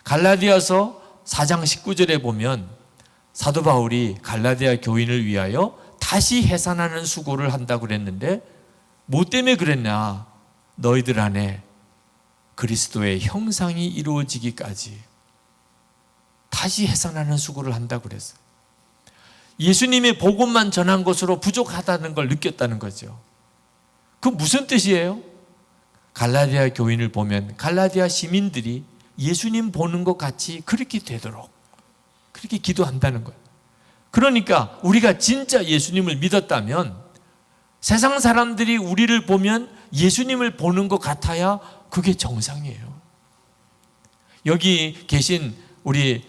갈라디아서 4장 19절에 보면 사도 바울이 갈라디아 교인을 위하여 다시 해산하는 수고를 한다고 그랬는데 뭐 때문에 그랬냐? 너희들 안에 그리스도의 형상이 이루어지기까지 다시 해산하는 수고를 한다고 그랬어요. 예수님의 복음만 전한 것으로 부족하다는 걸 느꼈다는 거죠. 그 무슨 뜻이에요? 갈라디아 교인을 보면 갈라디아 시민들이 예수님 보는 것 같이 그렇게 되도록 그렇게 기도한다는 거예요. 그러니까 우리가 진짜 예수님을 믿었다면 세상 사람들이 우리를 보면 예수님을 보는 것 같아야 그게 정상이에요. 여기 계신 우리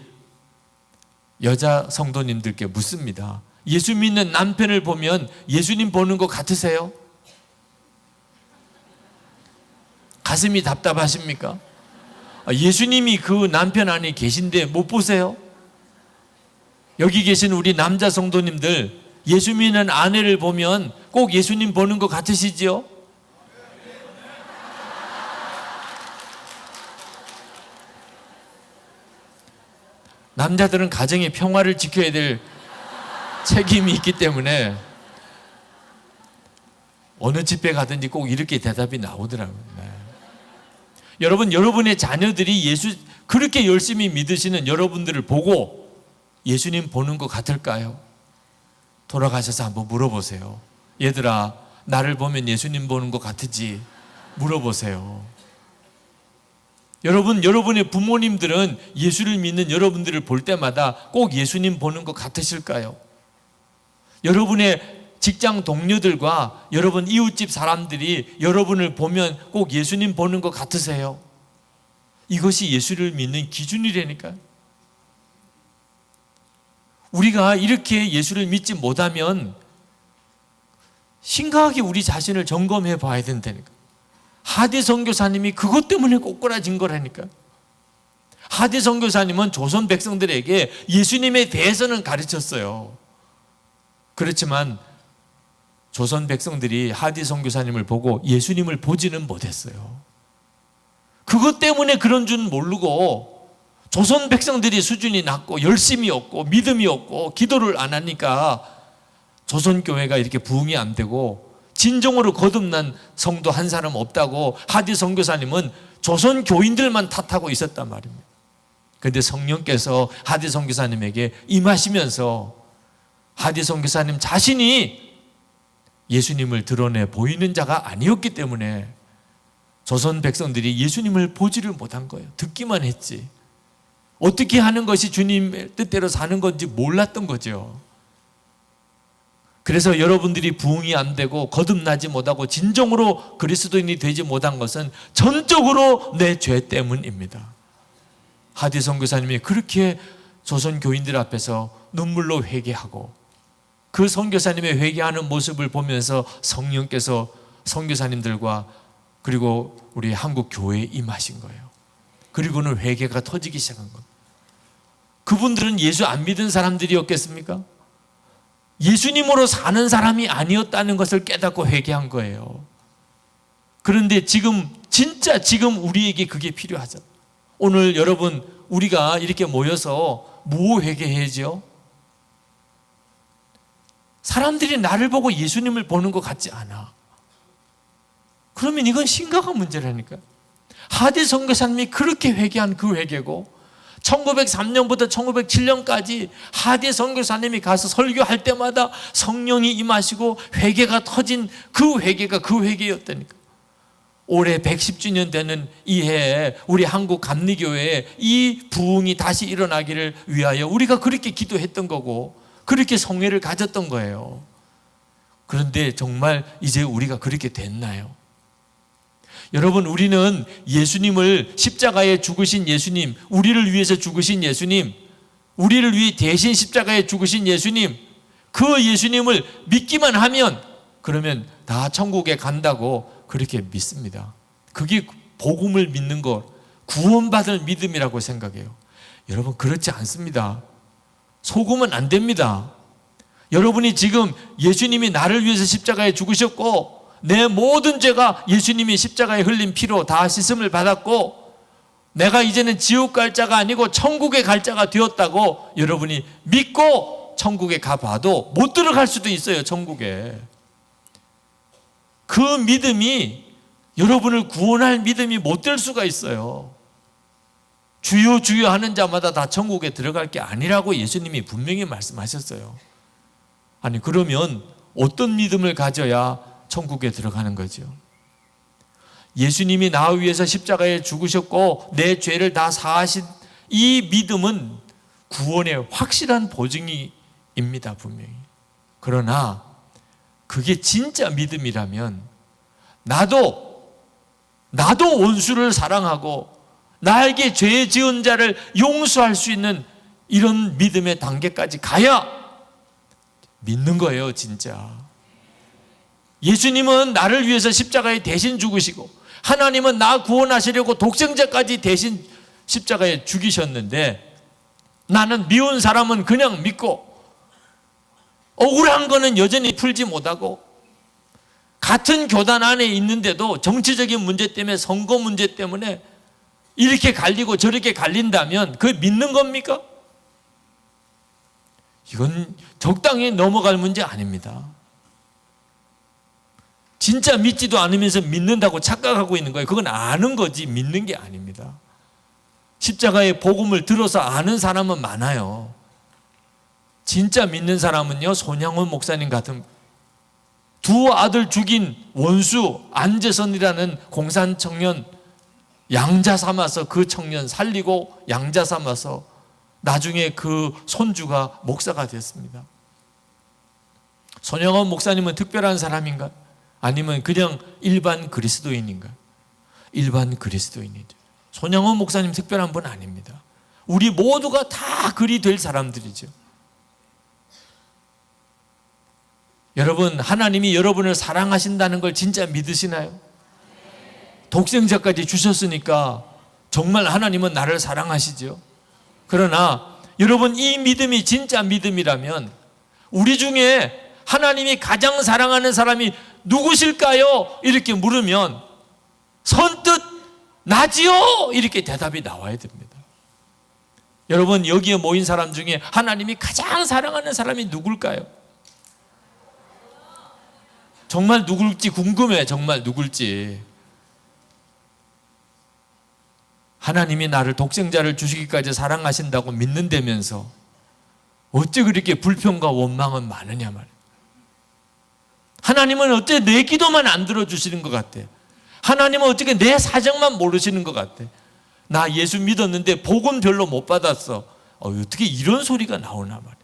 여자 성도님들께 묻습니다. 예수 믿는 남편을 보면 예수님 보는 것 같으세요? 가슴이 답답하십니까? 예수님이 그 남편 안에 계신데 못 보세요? 여기 계신 우리 남자 성도님들, 예수 믿는 아내를 보면 꼭 예수님 보는 것 같으시지요? 남자들은 가정의 평화를 지켜야 될 책임이 있기 때문에 어느 집회 가든지 꼭 이렇게 대답이 나오더라고요. 네. 여러분, 여러분의 자녀들이 예수 그렇게 열심히 믿으시는 여러분들을 보고 예수님 보는 것 같을까요? 돌아가셔서 한번 물어보세요. 얘들아, 나를 보면 예수님 보는 것 같으지? 물어보세요. 여러분, 여러분의 부모님들은 예수를 믿는 여러분들을 볼 때마다 꼭 예수님 보는 것 같으실까요? 여러분의 직장 동료들과 여러분 이웃집 사람들이 여러분을 보면 꼭 예수님 보는 것 같으세요? 이것이 예수를 믿는 기준이라니까요. 우리가 이렇게 예수를 믿지 못하면 심각하게 우리 자신을 점검해 봐야 된다니까. 하대 선교사님이 그것 때문에 꼬꾸라진 거라니까. 하대 선교사님은 조선 백성들에게 예수님에 대해서는 가르쳤어요. 그렇지만 조선 백성들이 하대 선교사님을 보고 예수님을 보지는 못했어요. 그것 때문에 그런 줄 모르고 조선 백성들이 수준이 낮고 열심이 없고 믿음이 없고 기도를 안 하니까 조선 교회가 이렇게 부흥이 안 되고 진정으로 거듭난 성도 한 사람 없다고 하디 선교사님은 조선 교인들만 탓하고 있었단 말입니다. 그런데 성령께서 하디 선교사님에게 임하시면서 하디 선교사님 자신이 예수님을 드러내 보이는 자가 아니었기 때문에 조선 백성들이 예수님을 보지를 못한 거예요. 듣기만 했지. 어떻게 하는 것이 주님의 뜻대로 사는 건지 몰랐던 거죠. 그래서 여러분들이 부흥이 안 되고 거듭나지 못하고 진정으로 그리스도인이 되지 못한 것은 전적으로 내 죄 때문입니다. 하디 선교사님이 그렇게 조선 교인들 앞에서 눈물로 회개하고 그 선교사님의 회개하는 모습을 보면서 성령께서 선교사님들과 그리고 우리 한국 교회에 임하신 거예요. 그리고는 회개가 터지기 시작한 겁니다. 그분들은 예수 안 믿은 사람들이었겠습니까? 예수님으로 사는 사람이 아니었다는 것을 깨닫고 회개한 거예요. 그런데 지금 진짜 지금 우리에게 그게 필요하죠. 오늘 여러분 우리가 이렇게 모여서 뭐 회개해야죠? 사람들이 나를 보고 예수님을 보는 것 같지 않아. 그러면 이건 심각한 문제라니까요. 하디 선교사님이 그렇게 회개한 그 회개고 1903년부터 1907년까지 하디 선교사님이 가서 설교할 때마다 성령이 임하시고 회개가 터진 그 회개가 그 회개였다니까. 올해 110주년 되는 이 해에 우리 한국 감리교회에 이 부흥이 다시 일어나기를 위하여 우리가 그렇게 기도했던 거고 그렇게 성회를 가졌던 거예요. 그런데 정말 이제 우리가 그렇게 됐나요? 여러분, 우리는 예수님을 십자가에 죽으신 예수님, 우리를 위해서 죽으신 예수님, 우리를 위해 대신 십자가에 죽으신 예수님, 그 예수님을 믿기만 하면 그러면 다 천국에 간다고 그렇게 믿습니다. 그게 복음을 믿는 것, 구원받을 믿음이라고 생각해요. 여러분, 그렇지 않습니다. 속으면 안 됩니다. 여러분이 지금 예수님이 나를 위해서 십자가에 죽으셨고 내 모든 죄가 예수님이 십자가에 흘린 피로 다 씻음을 받았고 내가 이제는 지옥 갈 자가 아니고 천국에 갈 자가 되었다고 여러분이 믿고 천국에 가봐도 못 들어갈 수도 있어요. 천국에. 그 믿음이 여러분을 구원할 믿음이 못 될 수가 있어요. 주여 주여 하는 자마다 다 천국에 들어갈 게 아니라고 예수님이 분명히 말씀하셨어요. 아니 그러면 어떤 믿음을 가져야 천국에 들어가는 거죠? 예수님이 나 위해서 십자가에 죽으셨고 내 죄를 다 사하신 이 믿음은 구원의 확실한 보증입니다. 분명히. 그러나 그게 진짜 믿음이라면 나도 원수를 사랑하고 나에게 죄 지은 자를 용서할 수 있는 이런 믿음의 단계까지 가야 믿는 거예요, 진짜. 예수님은 나를 위해서 십자가에 대신 죽으시고 하나님은 나 구원하시려고 독생자까지 대신 십자가에 죽이셨는데 나는 미운 사람은 그냥 믿고 억울한 거는 여전히 풀지 못하고 같은 교단 안에 있는데도 정치적인 문제 때문에 선거 문제 때문에 이렇게 갈리고 저렇게 갈린다면 그게 믿는 겁니까? 이건 적당히 넘어갈 문제 아닙니다. 진짜 믿지도 않으면서 믿는다고 착각하고 있는 거예요. 그건 아는 거지 믿는 게 아닙니다. 십자가의 복음을 들어서 아는 사람은 많아요. 진짜 믿는 사람은요, 손양원 목사님 같은 두 아들 죽인 원수 안재선이라는 공산 청년 양자 삼아서 그 청년 살리고 양자 삼아서 나중에 그 손주가 목사가 됐습니다. 손양원 목사님은 특별한 사람인가? 아니면 그냥 일반 그리스도인인가? 일반 그리스도인이죠. 손양원 목사님 특별한 분 아닙니다. 우리 모두가 다 그리 될 사람들이죠. 여러분, 하나님이 여러분을 사랑하신다는 걸 진짜 믿으시나요? 독생자까지 주셨으니까 정말 하나님은 나를 사랑하시죠. 그러나 여러분, 이 믿음이 진짜 믿음이라면 우리 중에 하나님이 가장 사랑하는 사람이 누구실까요? 이렇게 물으면 선뜻 나지요! 이렇게 대답이 나와야 됩니다. 여러분, 여기에 모인 사람 중에 하나님이 가장 사랑하는 사람이 누굴까요? 정말 누굴지 궁금해. 정말 누굴지. 하나님이 나를 독생자를 주시기까지 사랑하신다고 믿는다면서 어째 그렇게 불평과 원망은 많으냐 말이에요. 하나님은 어째 내 기도만 안 들어주시는 것 같아. 하나님은 어떻게 내 사정만 모르시는 것 같아. 나 예수 믿었는데 복음 별로 못 받았어. 어떻게 이런 소리가 나오나 말이야.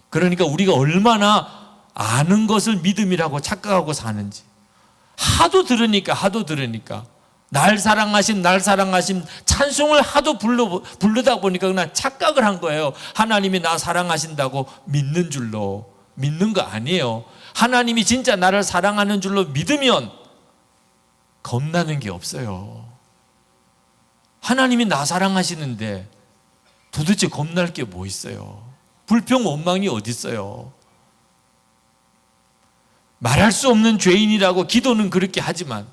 그러니까 우리가 얼마나 아는 것을 믿음이라고 착각하고 사는지. 하도 들으니까 날 사랑하심 찬송을 하도 부르다 보니까 그냥 착각을 한 거예요. 하나님이 나 사랑하신다고 믿는 줄로. 믿는 거 아니에요. 하나님이 진짜 나를 사랑하는 줄로 믿으면 겁나는 게 없어요. 하나님이 나 사랑하시는데 도대체 겁날 게 뭐 있어요? 불평 원망이 어디 있어요? 말할 수 없는 죄인이라고 기도는 그렇게 하지만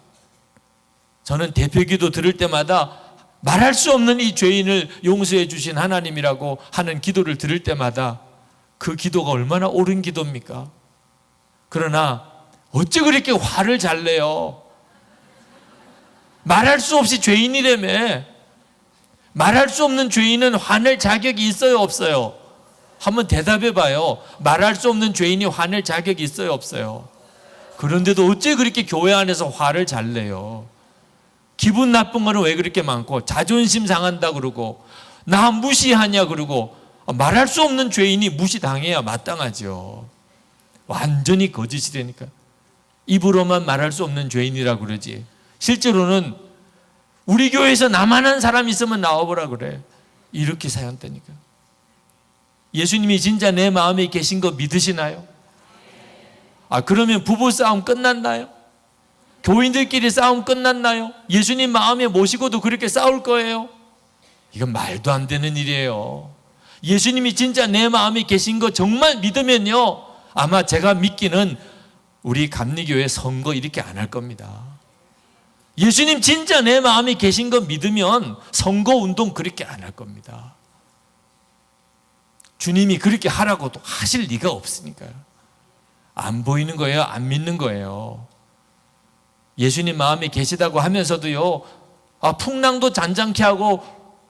저는 대표기도 들을 때마다 말할 수 없는 이 죄인을 용서해 주신 하나님이라고 하는 기도를 들을 때마다 그 기도가 얼마나 옳은 기도입니까? 그러나 어째 그렇게 화를 잘 내요? 말할 수 없이 죄인이라며. 말할 수 없는 죄인은 화낼 자격이 있어요, 없어요? 한번 대답해 봐요. 말할 수 없는 죄인이 화낼 자격이 있어요, 없어요? 그런데도 어째 그렇게 교회 안에서 화를 잘 내요? 기분 나쁜 거는 왜 그렇게 많고, 자존심 상한다 그러고, 나 무시하냐 그러고, 말할 수 없는 죄인이 무시당해야 마땅하죠. 완전히 거짓이라니까. 입으로만 말할 수 없는 죄인이라고 그러지. 실제로는 우리 교회에서 나만한 사람 있으면 나와보라 그래. 이렇게 사연다니까. 예수님이 진짜 내 마음에 계신 거 믿으시나요? 그러면 부부싸움 끝났나요? 교인들끼리 싸움 끝났나요? 예수님 마음에 모시고도 그렇게 싸울 거예요? 이건 말도 안 되는 일이에요. 예수님이 진짜 내 마음에 계신 거 정말 믿으면요, 아마 제가 믿기는 우리 감리교회 선거 이렇게 안 할 겁니다. 예수님 진짜 내 마음에 계신 거 믿으면 선거 운동 그렇게 안 할 겁니다. 주님이 그렇게 하라고도 하실 리가 없으니까요. 안 보이는 거예요? 안 믿는 거예요? 예수님 마음에 계시다고 하면서도요, 풍랑도 잔잔케 하고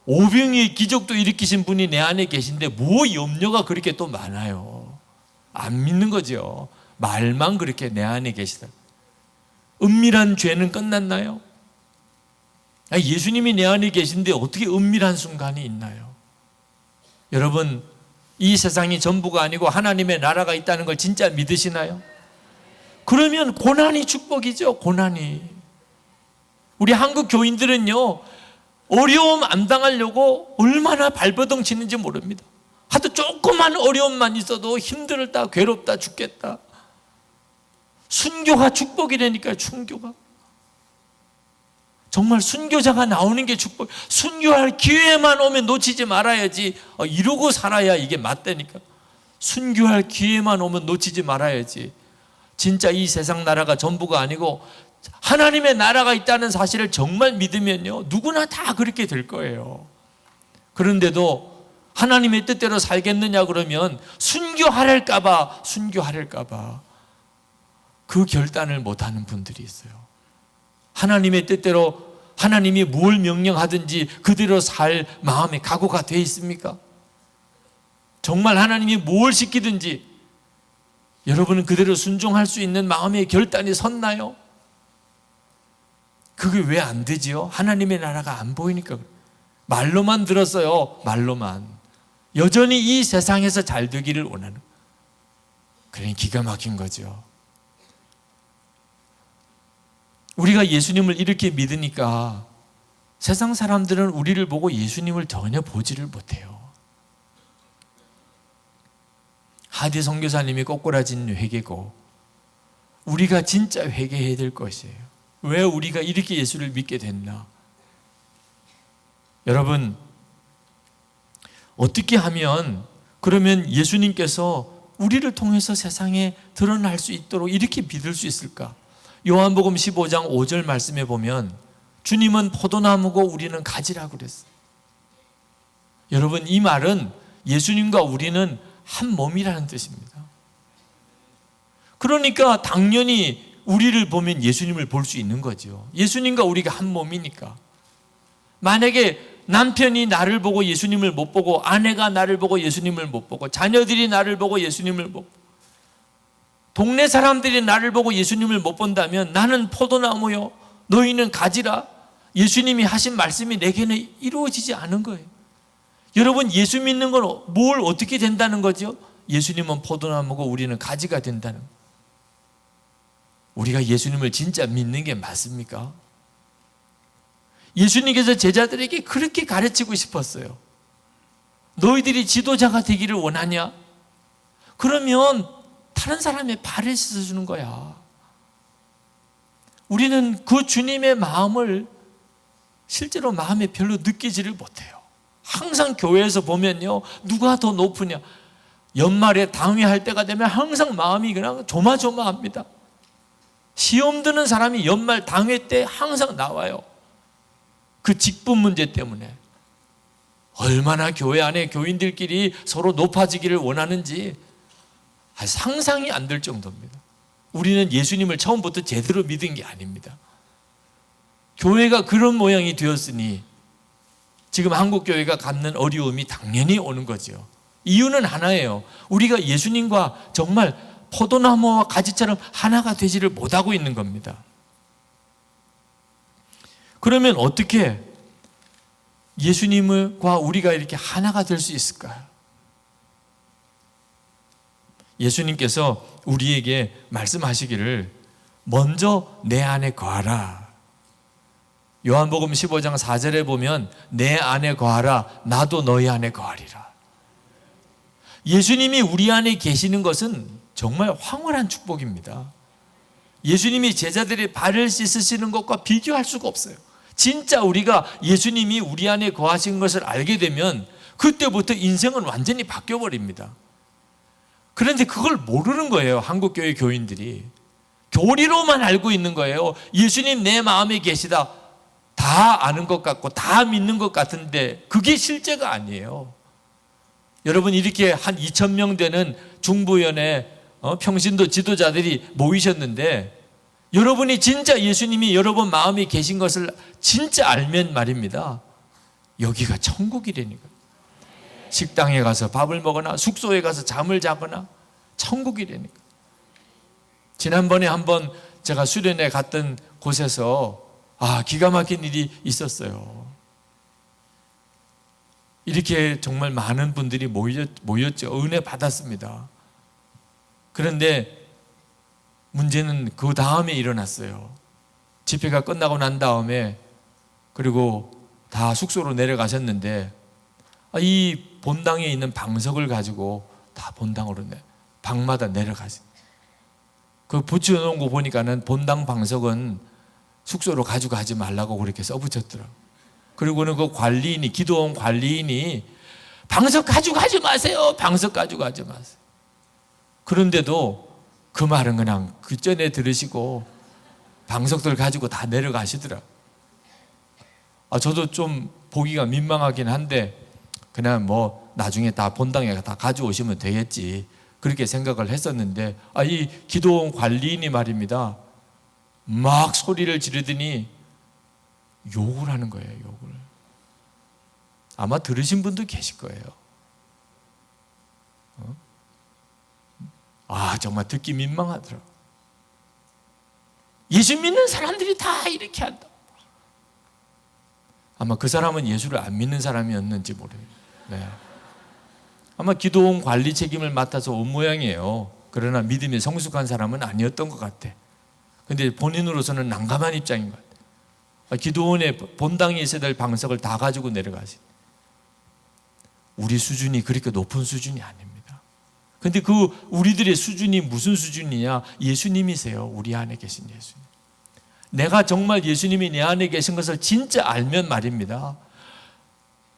오병이의 기적도 일으키신 분이 내 안에 계신데 뭐 염려가 그렇게 또 많아요? 안 믿는 거죠. 말만 그렇게 내 안에 계시다. 은밀한 죄는 끝났나요? 예수님이 내 안에 계신데 어떻게 은밀한 순간이 있나요? 여러분, 이 세상이 전부가 아니고 하나님의 나라가 있다는 걸 진짜 믿으시나요? 그러면 고난이 축복이죠. 고난이. 우리 한국 교인들은요, 어려움 안 당하려고 얼마나 발버둥 치는지 모릅니다. 하도 조그만 어려움만 있어도 힘들다, 괴롭다, 죽겠다. 순교가 축복이라니까요. 순교가 정말 순교자가 나오는 게 축복. 순교할 기회만 오면 놓치지 말아야지. 이러고 살아야 이게 맞다니까. 순교할 기회만 오면 놓치지 말아야지. 진짜 이 세상 나라가 전부가 아니고 하나님의 나라가 있다는 사실을 정말 믿으면요, 누구나 다 그렇게 될 거예요. 그런데도 하나님의 뜻대로 살겠느냐 그러면 순교하랄까봐 그 결단을 못하는 분들이 있어요. 하나님의 뜻대로 하나님이 뭘 명령하든지 그대로 살 마음의 각오가 돼 있습니까? 정말 하나님이 뭘 시키든지 여러분은 그대로 순종할 수 있는 마음의 결단이 섰나요? 그게 왜 안 되지요? 하나님의 나라가 안 보이니까. 말로만 들었어요. 말로만. 여전히 이 세상에서 잘 되기를 원하는. 그러니 기가 막힌 거죠. 우리가 예수님을 이렇게 믿으니까 세상 사람들은 우리를 보고 예수님을 전혀 보지를 못해요. 하디 선교사님이 꼬꾸라진 회개고 우리가 진짜 회개해야 될 것이에요. 왜 우리가 이렇게 예수를 믿게 됐나? 여러분, 어떻게 하면 그러면 예수님께서 우리를 통해서 세상에 드러날 수 있도록 이렇게 믿을 수 있을까? 요한복음 15장 5절 말씀에 보면 주님은 포도나무고 우리는 가지라고 그랬어요. 여러분, 이 말은 예수님과 우리는 한 몸이라는 뜻입니다. 그러니까 당연히 우리를 보면 예수님을 볼 수 있는 거죠. 예수님과 우리가 한 몸이니까. 만약에 남편이 나를 보고 예수님을 못 보고, 아내가 나를 보고 예수님을 못 보고, 자녀들이 나를 보고 예수님을 못 보고, 동네 사람들이 나를 보고 예수님을 못 본다면 나는 포도나무요, 너희는 가지라. 예수님이 하신 말씀이 내게는 이루어지지 않은 거예요. 여러분, 예수 믿는 건 뭘 어떻게 된다는 거죠? 예수님은 포도나무고 우리는 가지가 된다는 거예요. 우리가 예수님을 진짜 믿는 게 맞습니까? 예수님께서 제자들에게 그렇게 가르치고 싶었어요. 너희들이 지도자가 되기를 원하냐? 그러면 다른 사람의 발을 씻어주는 거야. 우리는 그 주님의 마음을 실제로 마음에 별로 느끼지를 못해요. 항상 교회에서 보면요, 누가 더 높으냐, 연말에 당회할 때가 되면 항상 마음이 그냥 조마조마합니다. 시험 드는 사람이 연말 당회 때 항상 나와요. 그 직분 문제 때문에. 얼마나 교회 안에 교인들끼리 서로 높아지기를 원하는지 상상이 안 될 정도입니다. 우리는 예수님을 처음부터 제대로 믿은 게 아닙니다. 교회가 그런 모양이 되었으니 지금 한국교회가 갖는 어려움이 당연히 오는 거죠. 이유는 하나예요. 우리가 예수님과 정말 포도나무와 가지처럼 하나가 되지를 못하고 있는 겁니다. 그러면 어떻게 예수님과 우리가 이렇게 하나가 될 수 있을까요? 예수님께서 우리에게 말씀하시기를 먼저 내 안에 거하라. 요한복음 15장 4절에 보면 내 안에 거하라, 나도 너희 안에 거하리라. 예수님이 우리 안에 계시는 것은 정말 황홀한 축복입니다. 예수님이 제자들의 발을 씻으시는 것과 비교할 수가 없어요. 진짜 우리가 예수님이 우리 안에 거하신 것을 알게 되면 그때부터 인생은 완전히 바뀌어버립니다. 그런데 그걸 모르는 거예요. 한국교회 교인들이. 교리로만 알고 있는 거예요. 예수님 내 마음에 계시다. 다 아는 것 같고 다 믿는 것 같은데 그게 실제가 아니에요. 여러분, 이렇게 한 2,000명 되는 중부연의 평신도 지도자들이 모이셨는데 여러분이 진짜 예수님이 여러분 마음에 계신 것을 진짜 알면 말입니다, 여기가 천국이라니까. 식당에 가서 밥을 먹거나 숙소에 가서 잠을 자거나 천국이라니까. 지난번에 한번 제가 수련회 갔던 곳에서 기가 막힌 일이 있었어요. 이렇게 정말 많은 분들이 모였죠. 은혜 받았습니다. 그런데 문제는 그 다음에 일어났어요. 집회가 끝나고 난 다음에, 그리고 다 숙소로 내려가셨는데 이 본당에 있는 방석을 가지고 다 본당으로 방마다 내려가세요. 그 붙여놓은 거 보니까는 본당 방석은 숙소로 가지고 가지 말라고 그렇게 써붙였더라고요. 그리고는 그 관리인이, 기도원 관리인이 방석 가지고 가지 마세요. 방석 가지고 가지 마세요. 그런데도 그 말은 그냥 그 전에 들으시고 방석들 가지고 다 내려가시더라고요. 저도 좀 보기가 민망하긴 한데 그냥 뭐 나중에 다 본당에 다 가져오시면 되겠지 그렇게 생각을 했었는데 이 기도원 관리인이 말입니다. 막 소리를 지르더니 욕을 하는 거예요. 욕을. 아마 들으신 분도 계실 거예요. 정말 듣기 민망하더라고요. 예수 믿는 사람들이 다 이렇게 한다. 아마 그 사람은 예수를 안 믿는 사람이었는지 모릅니다. 네. 아마 기도원 관리 책임을 맡아서 온 모양이에요. 그러나 믿음이 성숙한 사람은 아니었던 것 같아. 근데 본인으로서는 난감한 입장인 것 같아. 기도원에 본당에 있어야 될 방석을 다 가지고 내려가시. 우리 수준이 그렇게 높은 수준이 아닙니다. 근데 그 우리들의 수준이 무슨 수준이냐? 예수님이세요. 우리 안에 계신 예수님. 내가 정말 예수님이 내 안에 계신 것을 진짜 알면 말입니다.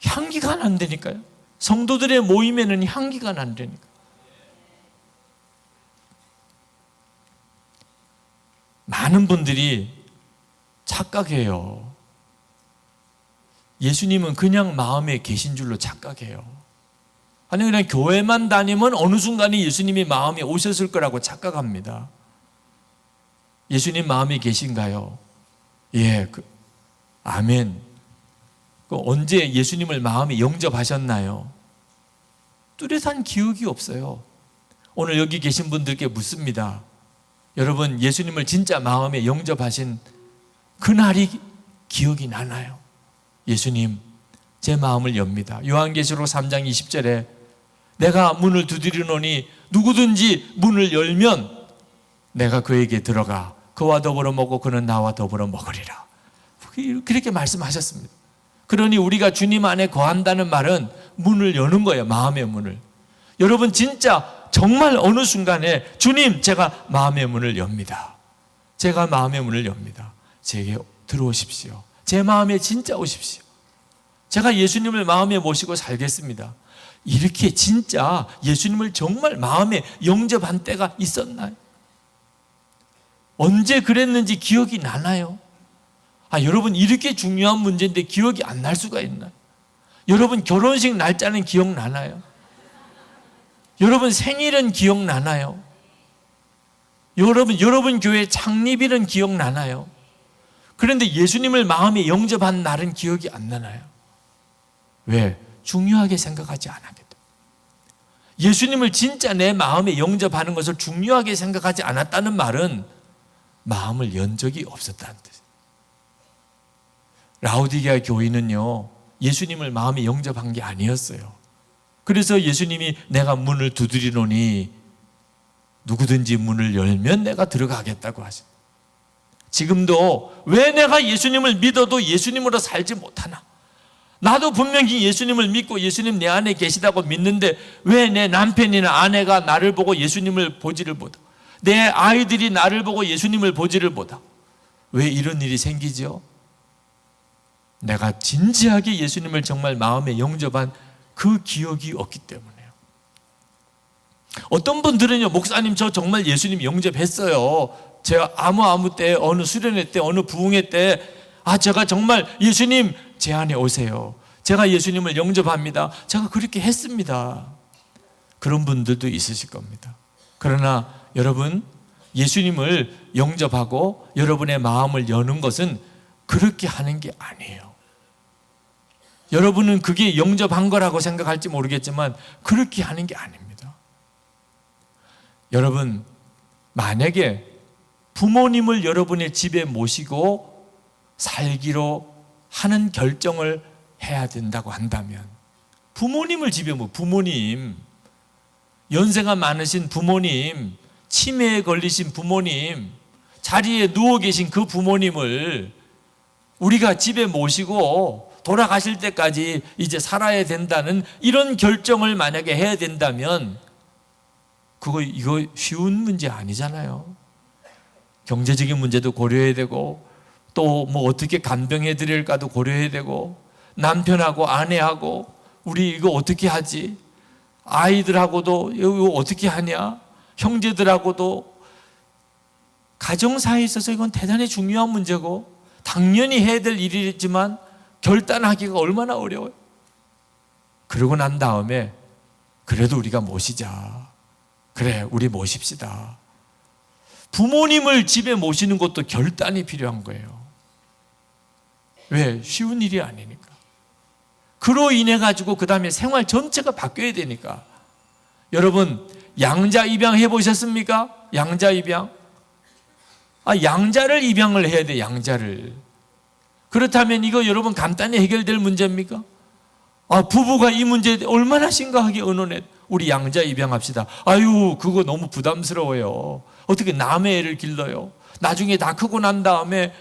향기가 난다니까요. 성도들의 모임에는 향기가 난다니까요. 많은 분들이 착각해요. 예수님은 그냥 마음에 계신 줄로 착각해요. 아니 그냥 교회만 다니면 어느 순간에 예수님이 마음에 오셨을 거라고 착각합니다. 예수님 마음에 계신가요? 예, 아멘. 언제 예수님을 마음에 영접하셨나요? 뚜렷한 기억이 없어요. 오늘 여기 계신 분들께 묻습니다. 여러분 예수님을 진짜 마음에 영접하신 그날이 기억이 나나요? 예수님 제 마음을 엽니다. 요한계시록 3장 20절에 내가 문을 두드리노니 누구든지 문을 열면 내가 그에게 들어가 그와 더불어 먹고 그는 나와 더불어 먹으리라. 그렇게 말씀하셨습니다. 그러니 우리가 주님 안에 거한다는 말은 문을 여는 거예요. 마음의 문을. 여러분 진짜 정말 어느 순간에 주님 제가 마음의 문을 엽니다. 제가 마음의 문을 엽니다. 제게 들어오십시오. 제 마음에 진짜 오십시오. 제가 예수님을 마음에 모시고 살겠습니다. 이렇게 진짜 예수님을 정말 마음에 영접한 때가 있었나요? 언제 그랬는지 기억이 나나요? 여러분 이렇게 중요한 문제인데 기억이 안 날 수가 있나요? 여러분 결혼식 날짜는 기억나나요? 여러분 생일은 기억나나요? 여러분 교회 창립일은 기억나나요? 그런데 예수님을 마음에 영접한 날은 기억이 안 나나요? 왜? 중요하게 생각하지 않았기 때문에. 예수님을 진짜 내 마음에 영접하는 것을 중요하게 생각하지 않았다는 말은 마음을 연 적이 없었다는 뜻이에요. 라오디게아 교인은요 예수님을 마음에 영접한 게 아니었어요. 그래서 예수님이 내가 문을 두드리노니 누구든지 문을 열면 내가 들어가겠다고 하십니다. 지금도 왜 내가 예수님을 믿어도 예수님으로 살지 못하나? 나도 분명히 예수님을 믿고 예수님 내 안에 계시다고 믿는데 왜 내 남편이나 아내가 나를 보고 예수님을 보지를 못하? 내 아이들이 나를 보고 예수님을 보지를 못하? 왜 이런 일이 생기죠? 내가 진지하게 예수님을 정말 마음에 영접한 그 기억이 없기 때문에요. 어떤 분들은요, 목사님 저 정말 예수님 영접했어요. 제가 아무 때 어느 수련회 때 어느 부흥회 때 제가 정말 예수님 제 안에 오세요. 제가 예수님을 영접합니다. 제가 그렇게 했습니다. 그런 분들도 있으실 겁니다. 그러나 여러분 예수님을 영접하고 여러분의 마음을 여는 것은 그렇게 하는 게 아니에요. 여러분은 그게 영접한 거라고 생각할지 모르겠지만 그렇게 하는 게 아닙니다. 여러분 만약에 부모님을 여러분의 집에 모시고 살기로 하는 결정을 해야 된다고 한다면 부모님을 집에 부모님 연세가 많으신 부모님 치매에 걸리신 부모님 자리에 누워 계신 그 부모님을 우리가 집에 모시고 돌아가실 때까지 이제 살아야 된다는 이런 결정을 만약에 해야 된다면 이거 쉬운 문제 아니잖아요. 경제적인 문제도 고려해야 되고 또 뭐 어떻게 간병해 드릴까도 고려해야 되고 남편하고 아내하고 우리 이거 어떻게 하지? 아이들하고도 이거 어떻게 하냐? 형제들하고도 가정사에 있어서 이건 대단히 중요한 문제고 당연히 해야 될 일이지만 결단하기가 얼마나 어려워요. 그러고 난 다음에 그래도 우리가 모시자. 그래, 우리 모십시다. 부모님을 집에 모시는 것도 결단이 필요한 거예요. 왜? 쉬운 일이 아니니까. 그로 인해 가지고 그 다음에 생활 전체가 바뀌어야 되니까. 여러분, 양자 입양 해보셨습니까? 양자 입양. 양자를 입양을 해야 돼, 양자를. 그렇다면 이거 여러분 간단히 해결될 문제입니까? 부부가 이 문제에 얼마나 심각하게 의논해. 우리 양자 입양합시다. 아유, 그거 너무 부담스러워요. 어떻게 남의 애를 길러요? 나중에 다 크고 난 다음에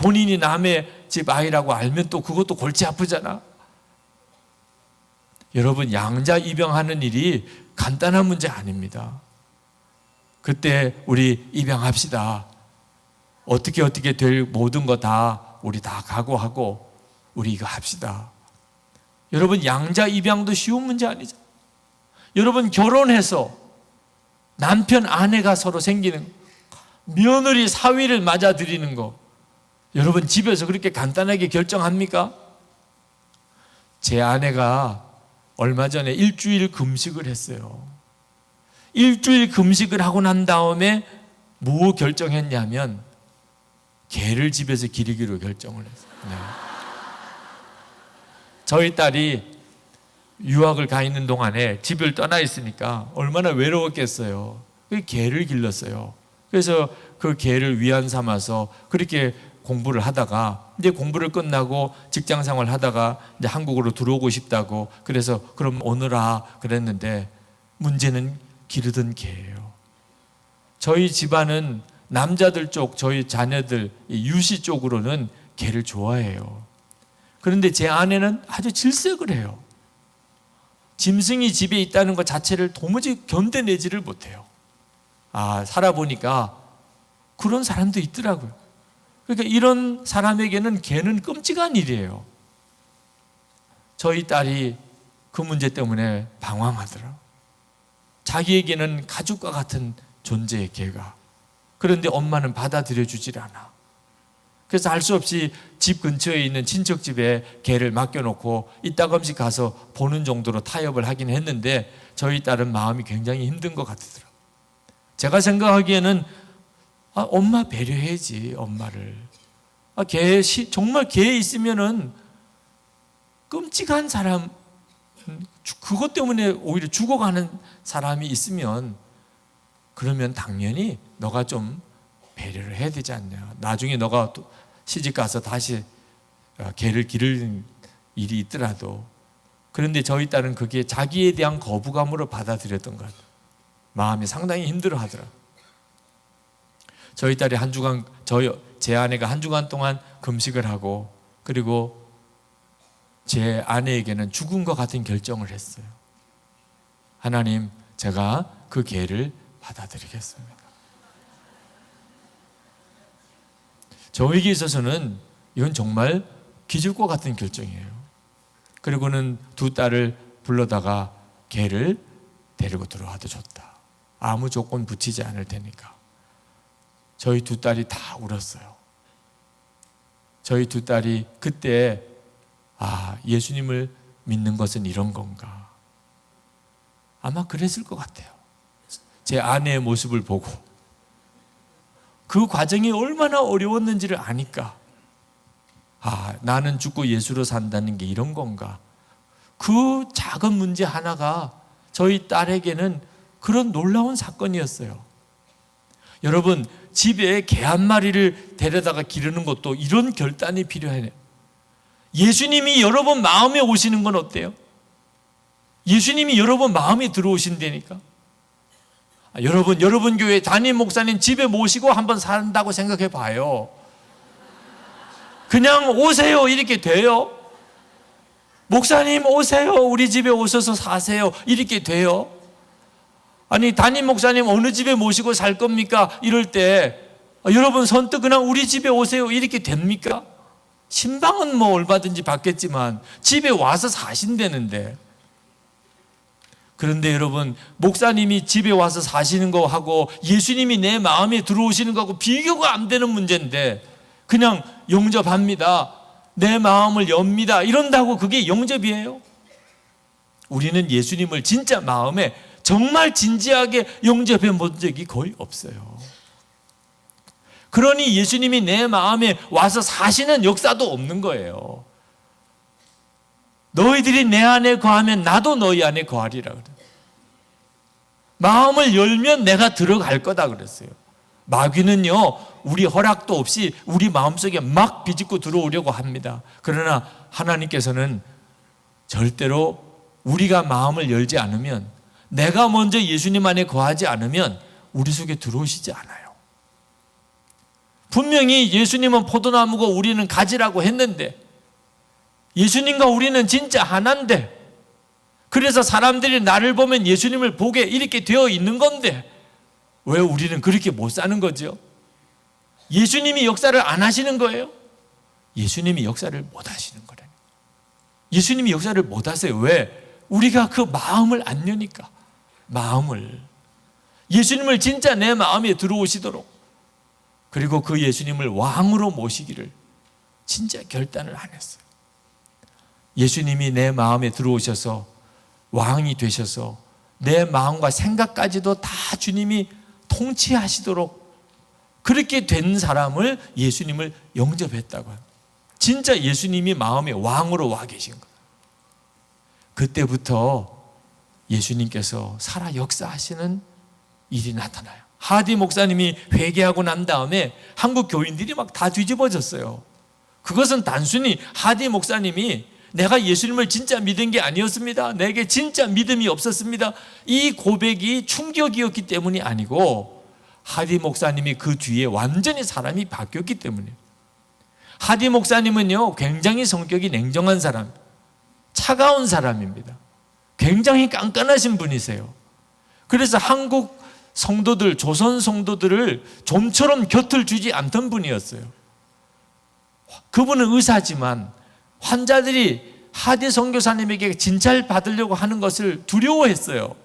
본인이 남의 집 아이라고 알면 또 그것도 골치 아프잖아. 여러분, 양자 입양하는 일이 간단한 문제 아닙니다. 그때 우리 입양합시다. 어떻게 될 모든 거 다 우리 다 각오하고 우리 이거 합시다. 여러분, 양자 입양도 쉬운 문제 아니죠. 여러분, 결혼해서 남편 아내가 서로 생기는 며느리 사위를 맞아들이는 거 여러분 집에서 그렇게 간단하게 결정합니까? 제 아내가 얼마 전에 일주일 금식을 했어요. 일주일 금식을 하고 난 다음에 뭐 결정했냐면 개를 집에서 기르기로 결정을 했어요. 네. 저희 딸이 유학을 가 있는 동안에 집을 떠나 있으니까 얼마나 외로웠겠어요. 그 개를 길렀어요. 그래서 그 개를 위안 삼아서 그렇게 공부를 하다가 이제 공부를 끝나고 직장 생활 하다가 이제 한국으로 들어오고 싶다고 그래서 그럼 오너라 그랬는데 문제는 기르던 개예요. 저희 집안은 남자들 쪽 저희 자녀들 유씨 쪽으로는 개를 좋아해요. 그런데 제 아내는 아주 질색을 해요. 짐승이 집에 있다는 것 자체를 도무지 견뎌내지를 못해요. 살아보니까 그런 사람도 있더라고요. 그러니까 이런 사람에게는 개는 끔찍한 일이에요. 저희 딸이 그 문제 때문에 방황하더라. 자기에게는 가족과 같은 존재의 개가. 그런데 엄마는 받아들여 주질 않아. 그래서 알 수 없이 집 근처에 있는 친척 집에 개를 맡겨놓고 이따금씩 가서 보는 정도로 타협을 하긴 했는데 저희 딸은 마음이 굉장히 힘든 것 같더라고요. 제가 생각하기에는 엄마 배려해야지, 엄마를. 정말 개 있으면은 끔찍한 사람, 그것 때문에 오히려 죽어가는 사람이 있으면 그러면 당연히 너가 좀 배려를 해야 되지 않냐. 나중에 너가 또 시집 가서 다시 개를 기르는 일이 있더라도. 그런데 저희 딸은 그게 자기에 대한 거부감으로 받아들였던 것 같아요. 마음이 상당히 힘들어 하더라고요. 저희 딸이 제 아내가 한 주간 동안 금식을 하고 그리고 제 아내에게는 죽은 것 같은 결정을 했어요. 하나님, 제가 그 개를 받아들이겠습니다. 저에게 있어서는 이건 정말 기적과 같은 결정이에요. 그리고는 두 딸을 불러다가 개를 데리고 들어와도 좋다. 아무 조건 붙이지 않을 테니까. 저희 두 딸이 다 울었어요. 저희 두 딸이 그때 예수님을 믿는 것은 이런 건가. 아마 그랬을 것 같아요. 제 아내의 모습을 보고 그 과정이 얼마나 어려웠는지를 아니까 나는 죽고 예수로 산다는 게 이런 건가. 그 작은 문제 하나가 저희 딸에게는 그런 놀라운 사건이었어요. 여러분, 집에 개 한 마리를 데려다가 기르는 것도 이런 결단이 필요해요. 예수님이 여러분 마음에 오시는 건 어때요? 예수님이 여러분 마음에 들어오신다니까. 여러분 교회 담임 목사님 집에 모시고 한번 산다고 생각해 봐요. 그냥 오세요 이렇게 돼요? 목사님 오세요. 우리 집에 오셔서 사세요. 이렇게 돼요? 아니 담임 목사님 어느 집에 모시고 살 겁니까? 이럴 때 여러분 선뜻 그냥 우리 집에 오세요. 이렇게 됩니까? 신방은 뭐 얼마든지 받겠지만 집에 와서 사신다는데. 그런데 여러분 목사님이 집에 와서 사시는 거하고 예수님이 내 마음에 들어오시는 거하고 비교가 안 되는 문제인데 그냥 영접합니다. 내 마음을 엽니다. 이런다고 그게 영접이에요? 우리는 예수님을 진짜 마음에 정말 진지하게 영접해 본 적이 거의 없어요. 그러니 예수님이 내 마음에 와서 사시는 역사도 없는 거예요. 너희들이 내 안에 거하면 나도 너희 안에 거하리라 그래요. 마음을 열면 내가 들어갈 거다 그랬어요. 마귀는요, 우리 허락도 없이 우리 마음속에 막 비집고 들어오려고 합니다. 그러나 하나님께서는 절대로 우리가 마음을 열지 않으면, 내가 먼저 예수님 안에 거하지 않으면 우리 속에 들어오시지 않아요. 분명히 예수님은 포도나무고 우리는 가지라고 했는데, 예수님과 우리는 진짜 하나인데, 그래서 사람들이 나를 보면 예수님을 보게 이렇게 되어 있는 건데 왜 우리는 그렇게 못 사는 거죠? 예수님이 역사를 안 하시는 거예요? 예수님이 역사를 못 하시는 거래요. 예수님이 역사를 못 하세요. 왜? 우리가 그 마음을 안 여니까. 마음을. 예수님을 진짜 내 마음에 들어오시도록, 그리고 그 예수님을 왕으로 모시기를 진짜 결단을 안 했어요. 예수님이 내 마음에 들어오셔서 왕이 되셔서 내 마음과 생각까지도 다 주님이 통치하시도록 그렇게 된 사람을 예수님을 영접했다고요. 진짜 예수님이 마음의 왕으로 와 계신 거예요. 그때부터 예수님께서 살아 역사하시는 일이 나타나요. 하디 목사님이 회개하고 난 다음에 한국 교인들이 막 다 뒤집어졌어요. 그것은 단순히 하디 목사님이 내가 예수님을 진짜 믿은 게 아니었습니다, 내게 진짜 믿음이 없었습니다, 이 고백이 충격이었기 때문이 아니고 하디 목사님이 그 뒤에 완전히 사람이 바뀌었기 때문이에요. 하디 목사님은요, 굉장히 성격이 냉정한 사람, 차가운 사람입니다. 굉장히 깐깐하신 분이세요. 그래서 한국 성도들, 조선 성도들을 좀처럼 곁을 주지 않던 분이었어요. 그분은 의사지만 환자들이 하디 선교사님에게 진찰 받으려고 하는 것을 두려워했어요.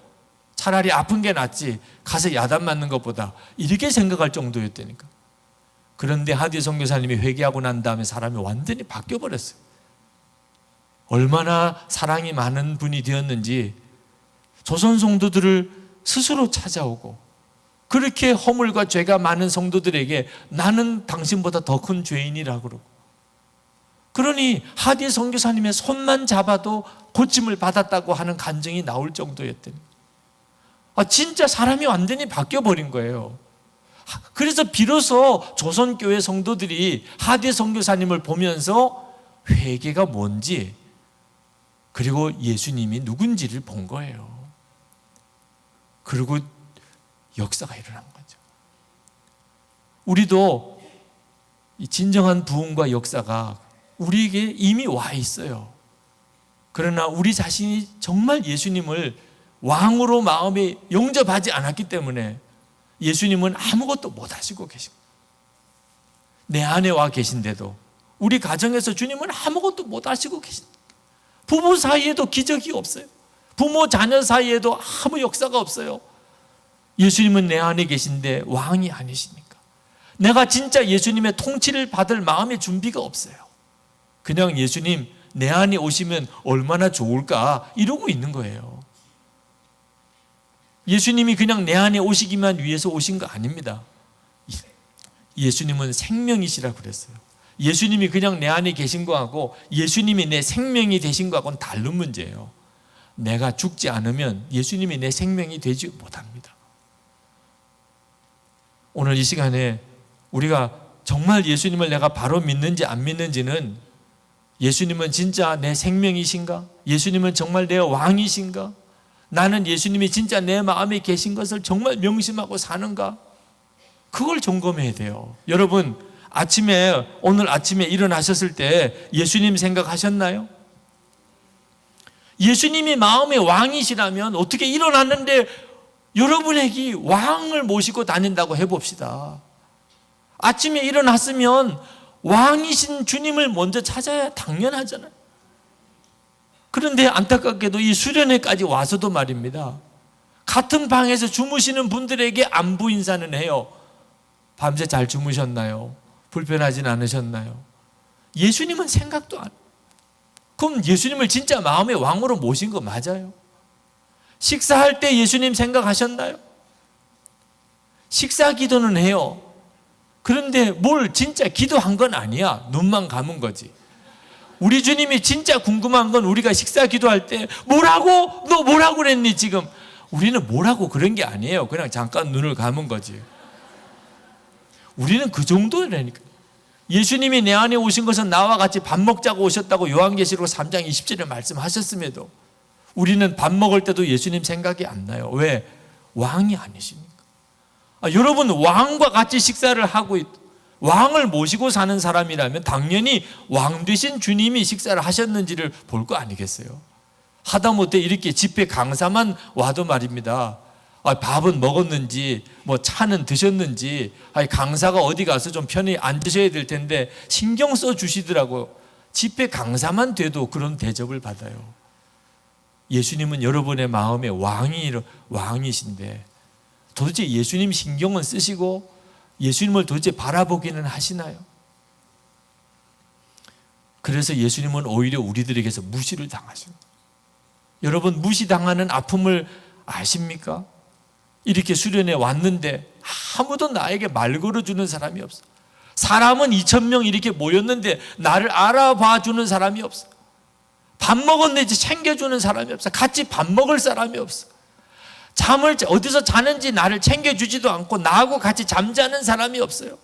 차라리 아픈 게 낫지 가서 야단 맞는 것보다, 이렇게 생각할 정도였다니까. 그런데 하디 선교사님이 회개하고 난 다음에 사람이 완전히 바뀌어버렸어요. 얼마나 사랑이 많은 분이 되었는지 조선 성도들을 스스로 찾아오고, 그렇게 허물과 죄가 많은 성도들에게 나는 당신보다 더 큰 죄인이라고 그러고, 그러니 하디 선교사님의 손만 잡아도 고침을 받았다고 하는 간증이 나올 정도였더니 진짜 사람이 완전히 바뀌어버린 거예요. 그래서 비로소 조선교회 성도들이 하디 선교사님을 보면서 회개가 뭔지, 그리고 예수님이 누군지를 본 거예요. 그리고 역사가 일어난 거죠. 우리도 이 진정한 부흥과 역사가 우리에게 이미 와 있어요. 그러나 우리 자신이 정말 예수님을 왕으로 마음에 영접하지 않았기 때문에 예수님은 아무것도 못 하시고 계십니다. 내 안에 와 계신데도 우리 가정에서 주님은 아무것도 못 하시고 계십니다. 부부 사이에도 기적이 없어요. 부모 자녀 사이에도 아무 역사가 없어요. 예수님은 내 안에 계신데 왕이 아니시니까 내가 진짜 예수님의 통치를 받을 마음의 준비가 없어요. 그냥 예수님 내 안에 오시면 얼마나 좋을까 이러고 있는 거예요. 예수님이 그냥 내 안에 오시기만 위해서 오신 거 아닙니다. 예수님은 생명이시라고 그랬어요. 예수님이 그냥 내 안에 계신 거하고 예수님이 내 생명이 되신 거하고는 다른 문제예요. 내가 죽지 않으면 예수님이 내 생명이 되지 못합니다. 오늘 이 시간에 우리가 정말 예수님을 내가 바로 믿는지 안 믿는지는, 예수님은 진짜 내 생명이신가? 예수님은 정말 내 왕이신가? 나는 예수님이 진짜 내 마음에 계신 것을 정말 명심하고 사는가? 그걸 점검해야 돼요. 여러분, 오늘 아침에 일어나셨을 때 예수님 생각하셨나요? 예수님이 마음의 왕이시라면 어떻게 일어났는데 여러분에게 왕을 모시고 다닌다고 해봅시다. 아침에 일어났으면 왕이신 주님을 먼저 찾아야 당연하잖아요. 그런데 안타깝게도 이 수련회까지 와서도 말입니다, 같은 방에서 주무시는 분들에게 안부 인사는 해요. 밤새 잘 주무셨나요? 불편하진 않으셨나요? 예수님은 생각도 안 해요. 그럼 예수님을 진짜 마음의 왕으로 모신 거 맞아요? 식사할 때 예수님 생각하셨나요? 식사 기도는 해요. 그런데 뭘 진짜 기도한 건 아니야. 눈만 감은 거지. 우리 주님이 진짜 궁금한 건 우리가 식사 기도할 때 뭐라고? 너 뭐라고 그랬니 지금? 우리는 뭐라고 그런 게 아니에요. 그냥 잠깐 눈을 감은 거지. 우리는 그 정도라니까. 예수님이 내 안에 오신 것은 나와 같이 밥 먹자고 오셨다고 요한계시록 3장 20절에 말씀하셨음에도 우리는 밥 먹을 때도 예수님 생각이 안 나요. 왜? 왕이 아니시니까. 여러분, 왕과 같이 식사를 하고 왕을 모시고 사는 사람이라면 당연히 왕 되신 주님이 식사를 하셨는지를 볼 거 아니겠어요? 하다못해 이렇게 집회 강사만 와도 말입니다, 밥은 먹었는지 뭐 차는 드셨는지, 강사가 어디 가서 좀 편히 앉으셔야 될 텐데 신경 써 주시더라고요. 집회 강사만 돼도 그런 대접을 받아요. 예수님은 여러분의 마음의 왕이신데 도대체 예수님 신경은 쓰시고 예수님을 도대체 바라보기는 하시나요? 그래서 예수님은 오히려 우리들에게서 무시를 당하시는 거예요. 여러분, 무시당하는 아픔을 아십니까? 이렇게 수련회 왔는데 아무도 나에게 말 걸어주는 사람이 없어. 사람은 2,000명 이렇게 모였는데 나를 알아봐 주는 사람이 없어. 밥 먹었는지 챙겨주는 사람이 없어. 같이 밥 먹을 사람이 없어. 잠을 어디서 자는지 나를 챙겨주지도 않고 나하고 같이 잠자는 사람이 없어요.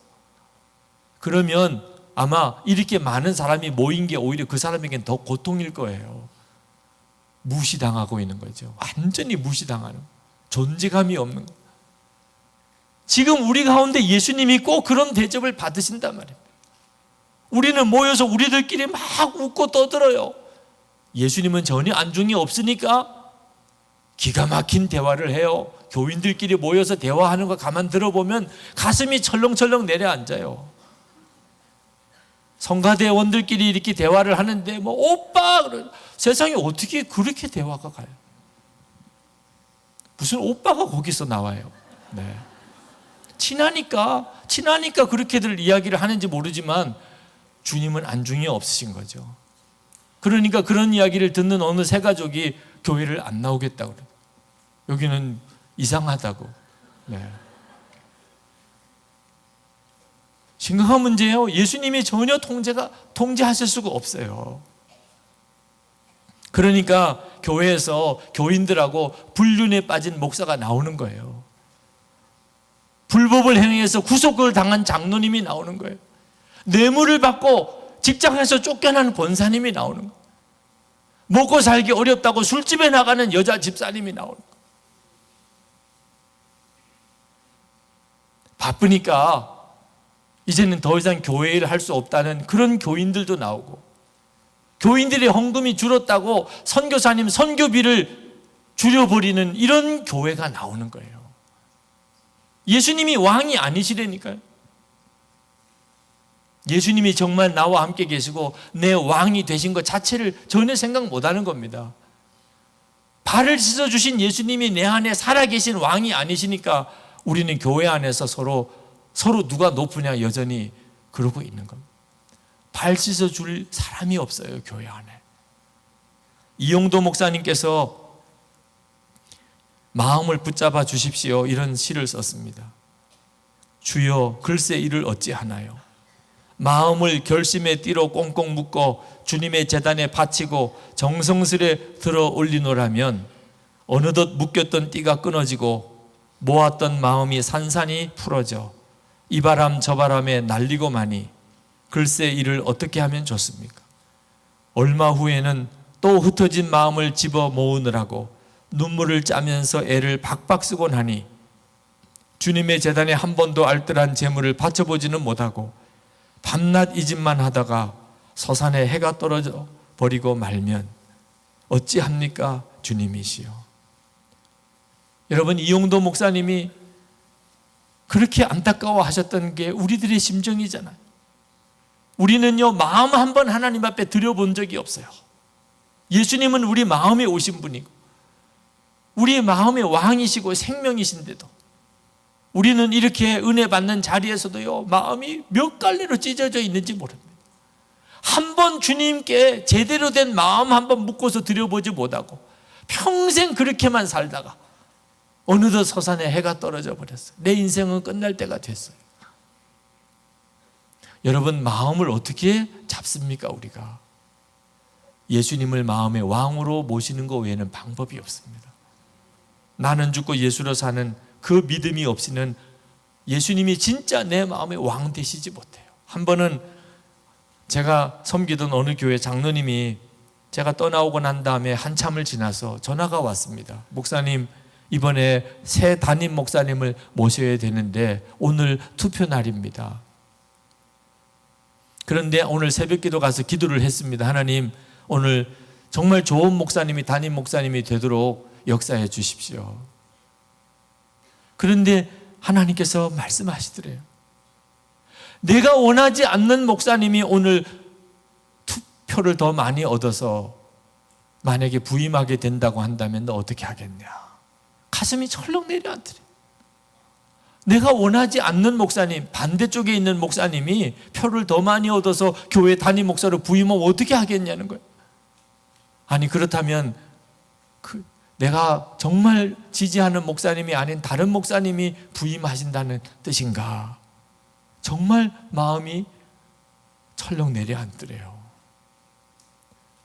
그러면 아마 이렇게 많은 사람이 모인 게 오히려 그 사람에겐 더 고통일 거예요. 무시당하고 있는 거죠. 완전히 무시당하는, 존재감이 없는 거예요. 지금 우리 가운데 예수님이 꼭 그런 대접을 받으신단 말입니다. 우리는 모여서 우리들끼리 막 웃고 떠들어요. 예수님은 전혀 안중이 없으니까 기가 막힌 대화를 해요. 교인들끼리 모여서 대화하는 거 가만 들어보면 가슴이 철렁철렁 내려앉아요. 성가대원들끼리 이렇게 대화를 하는데 뭐 오빠, 세상에 어떻게 그렇게 대화가 가요? 무슨 오빠가 거기서 나와요. 네. 친하니까 그렇게들 이야기를 하는지 모르지만 주님은 안중이 없으신 거죠. 그러니까 그런 이야기를 듣는 어느 세 가족이 교회를 안 나오겠다고 그래요. 여기는 이상하다고. 네. 심각한 문제예요. 예수님이 전혀 통제하실 수가 없어요. 그러니까 교회에서 교인들하고 불륜에 빠진 목사가 나오는 거예요. 불법을 행해서 구속을 당한 장로님이 나오는 거예요. 뇌물을 받고 직장에서 쫓겨난 권사님이 나오는 거예요. 먹고 살기 어렵다고 술집에 나가는 여자 집사님이 나오는 거예요. 바쁘니까 이제는 더 이상 교회 일을 할 수 없다는 그런 교인들도 나오고, 교인들의 헌금이 줄었다고 선교사님 선교비를 줄여버리는 이런 교회가 나오는 거예요. 예수님이 왕이 아니시라니까요. 예수님이 정말 나와 함께 계시고 내 왕이 되신 것 자체를 전혀 생각 못하는 겁니다. 발을 씻어주신 예수님이 내 안에 살아계신 왕이 아니시니까 우리는 교회 안에서 서로 누가 높으냐 여전히 그러고 있는 겁니다. 발 씻어줄 사람이 없어요, 교회 안에. 이용도 목사님께서 마음을 붙잡아 주십시오, 이런 시를 썼습니다. 주여, 글쎄 이를 어찌하나요? 마음을 결심의 띠로 꽁꽁 묶어 주님의 제단에 바치고 정성스레 들어 올리노라면 어느덧 묶였던 띠가 끊어지고 모았던 마음이 산산이 풀어져 이 바람 저 바람에 날리고마니 글쎄 이를 어떻게 하면 좋습니까? 얼마 후에는 또 흩어진 마음을 집어 모으느라고 눈물을 짜면서 애를 박박 쓰곤 하니 주님의 제단에 한 번도 알뜰한 재물을 바쳐보지는 못하고 밤낮 이 짓만 하다가 서산에 해가 떨어져 버리고 말면 어찌합니까? 주님이시여. 여러분, 이용도 목사님이 그렇게 안타까워하셨던 게 우리들의 심정이잖아요. 우리는요, 마음 한번 하나님 앞에 드려본 적이 없어요. 예수님은 우리 마음에 오신 분이고 우리 마음의 왕이시고 생명이신데도 우리는 이렇게 은혜 받는 자리에서도요, 마음이 몇 갈래로 찢어져 있는지 모릅니다. 한 번 주님께 제대로 된 마음 한번 묶어서 드려보지 못하고 평생 그렇게만 살다가 어느덧 서산에 해가 떨어져 버렸어요. 내 인생은 끝날 때가 됐어요. 여러분, 마음을 어떻게 잡습니까? 우리가 예수님을 마음의 왕으로 모시는 것 외에는 방법이 없습니다. 나는 죽고 예수로 사는 그 믿음이 없이는 예수님이 진짜 내 마음의 왕 되시지 못해요. 한 번은 제가 섬기던 어느 교회 장로님이 제가 떠나오고 난 다음에 한참을 지나서 전화가 왔습니다. 목사님, 이번에 새 담임 목사님을 모셔야 되는데 오늘 투표 날입니다. 그런데 오늘 새벽기도 가서 기도를 했습니다. 하나님, 오늘 정말 좋은 목사님이 담임 목사님이 되도록 역사해 주십시오. 그런데 하나님께서 말씀하시더래요. 내가 원하지 않는 목사님이 오늘 투표를 더 많이 얻어서 만약에 부임하게 된다고 한다면 너 어떻게 하겠냐. 가슴이 철렁 내려앉더래요. 내가 원하지 않는 목사님, 반대쪽에 있는 목사님이 표를 더 많이 얻어서 교회 담임 목사로 부임하면 어떻게 하겠냐는 거예요. 아니, 그렇다면 내가 정말 지지하는 목사님이 아닌 다른 목사님이 부임하신다는 뜻인가? 정말 마음이 철렁 내려앉더래요.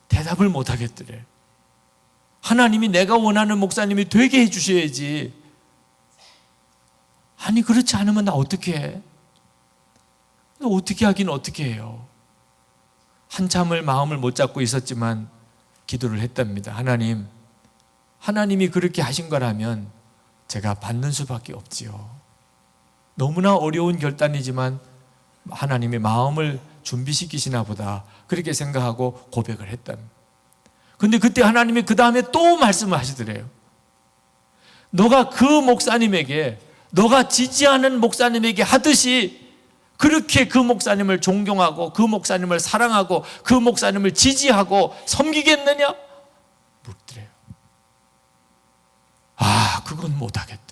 대답을 못 하겠더래. 하나님이 내가 원하는 목사님이 되게 해주셔야지. 아니, 그렇지 않으면 나 어떻게 해? 어떻게 하긴 어떻게 해요? 한참을 마음을 못 잡고 있었지만 기도를 했답니다. 하나님이 그렇게 하신 거라면 제가 받는 수밖에 없지요. 너무나 어려운 결단이지만 하나님의 마음을 준비시키시나 보다, 그렇게 생각하고 고백을 했답니다. 근데 그때 하나님이 그 다음에 또 말씀을 하시더래요. 너가 그 목사님에게, 너가 지지하는 목사님에게 하듯이 그렇게 그 목사님을 존경하고 그 목사님을 사랑하고 그 목사님을 지지하고 섬기겠느냐? 묻더래요. 그건 못하겠다.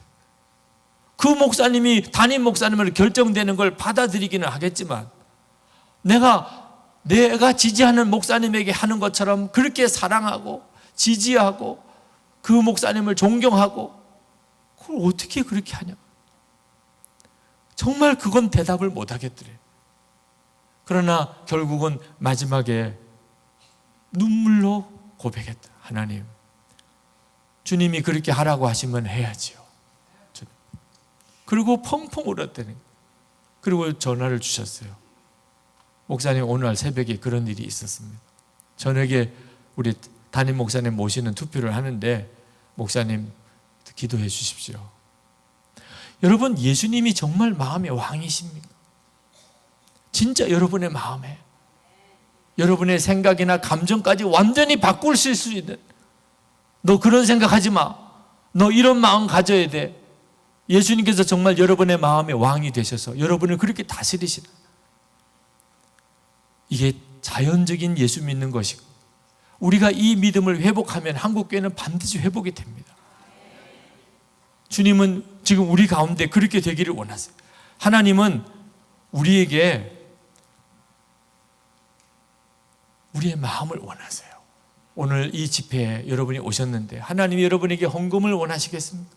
그 목사님이 담임 목사님으로 결정되는 걸 받아들이기는 하겠지만 내가 지지하는 목사님에게 하는 것처럼 그렇게 사랑하고 지지하고 그 목사님을 존경하고 그걸 어떻게 그렇게 하냐? 정말 그건 대답을 못 하겠더래. 그러나 결국은 마지막에 눈물로 고백했다. 하나님, 주님이 그렇게 하라고 하시면 해야지요. 그리고 펑펑 울었다는 거예요. 그리고 전화를 주셨어요. 목사님, 오늘 새벽에 그런 일이 있었습니다. 저녁에 우리 담임 목사님 모시는 투표를 하는데 목사님 기도해 주십시오. 여러분, 예수님이 정말 마음의 왕이십니까? 진짜 여러분의 마음에, 여러분의 생각이나 감정까지 완전히 바꾸실 수 있는, 너 그런 생각하지 마, 너 이런 마음 가져야 돼. 예수님께서 정말 여러분의 마음의 왕이 되셔서 여러분을 그렇게 다스리시는, 이게 자연적인 예수 믿는 것이고, 우리가 이 믿음을 회복하면 한국교회는 반드시 회복이 됩니다. 주님은 지금 우리 가운데 그렇게 되기를 원하세요. 하나님은 우리에게 우리의 마음을 원하세요. 오늘 이 집회에 여러분이 오셨는데 하나님이 여러분에게 헌금을 원하시겠습니까?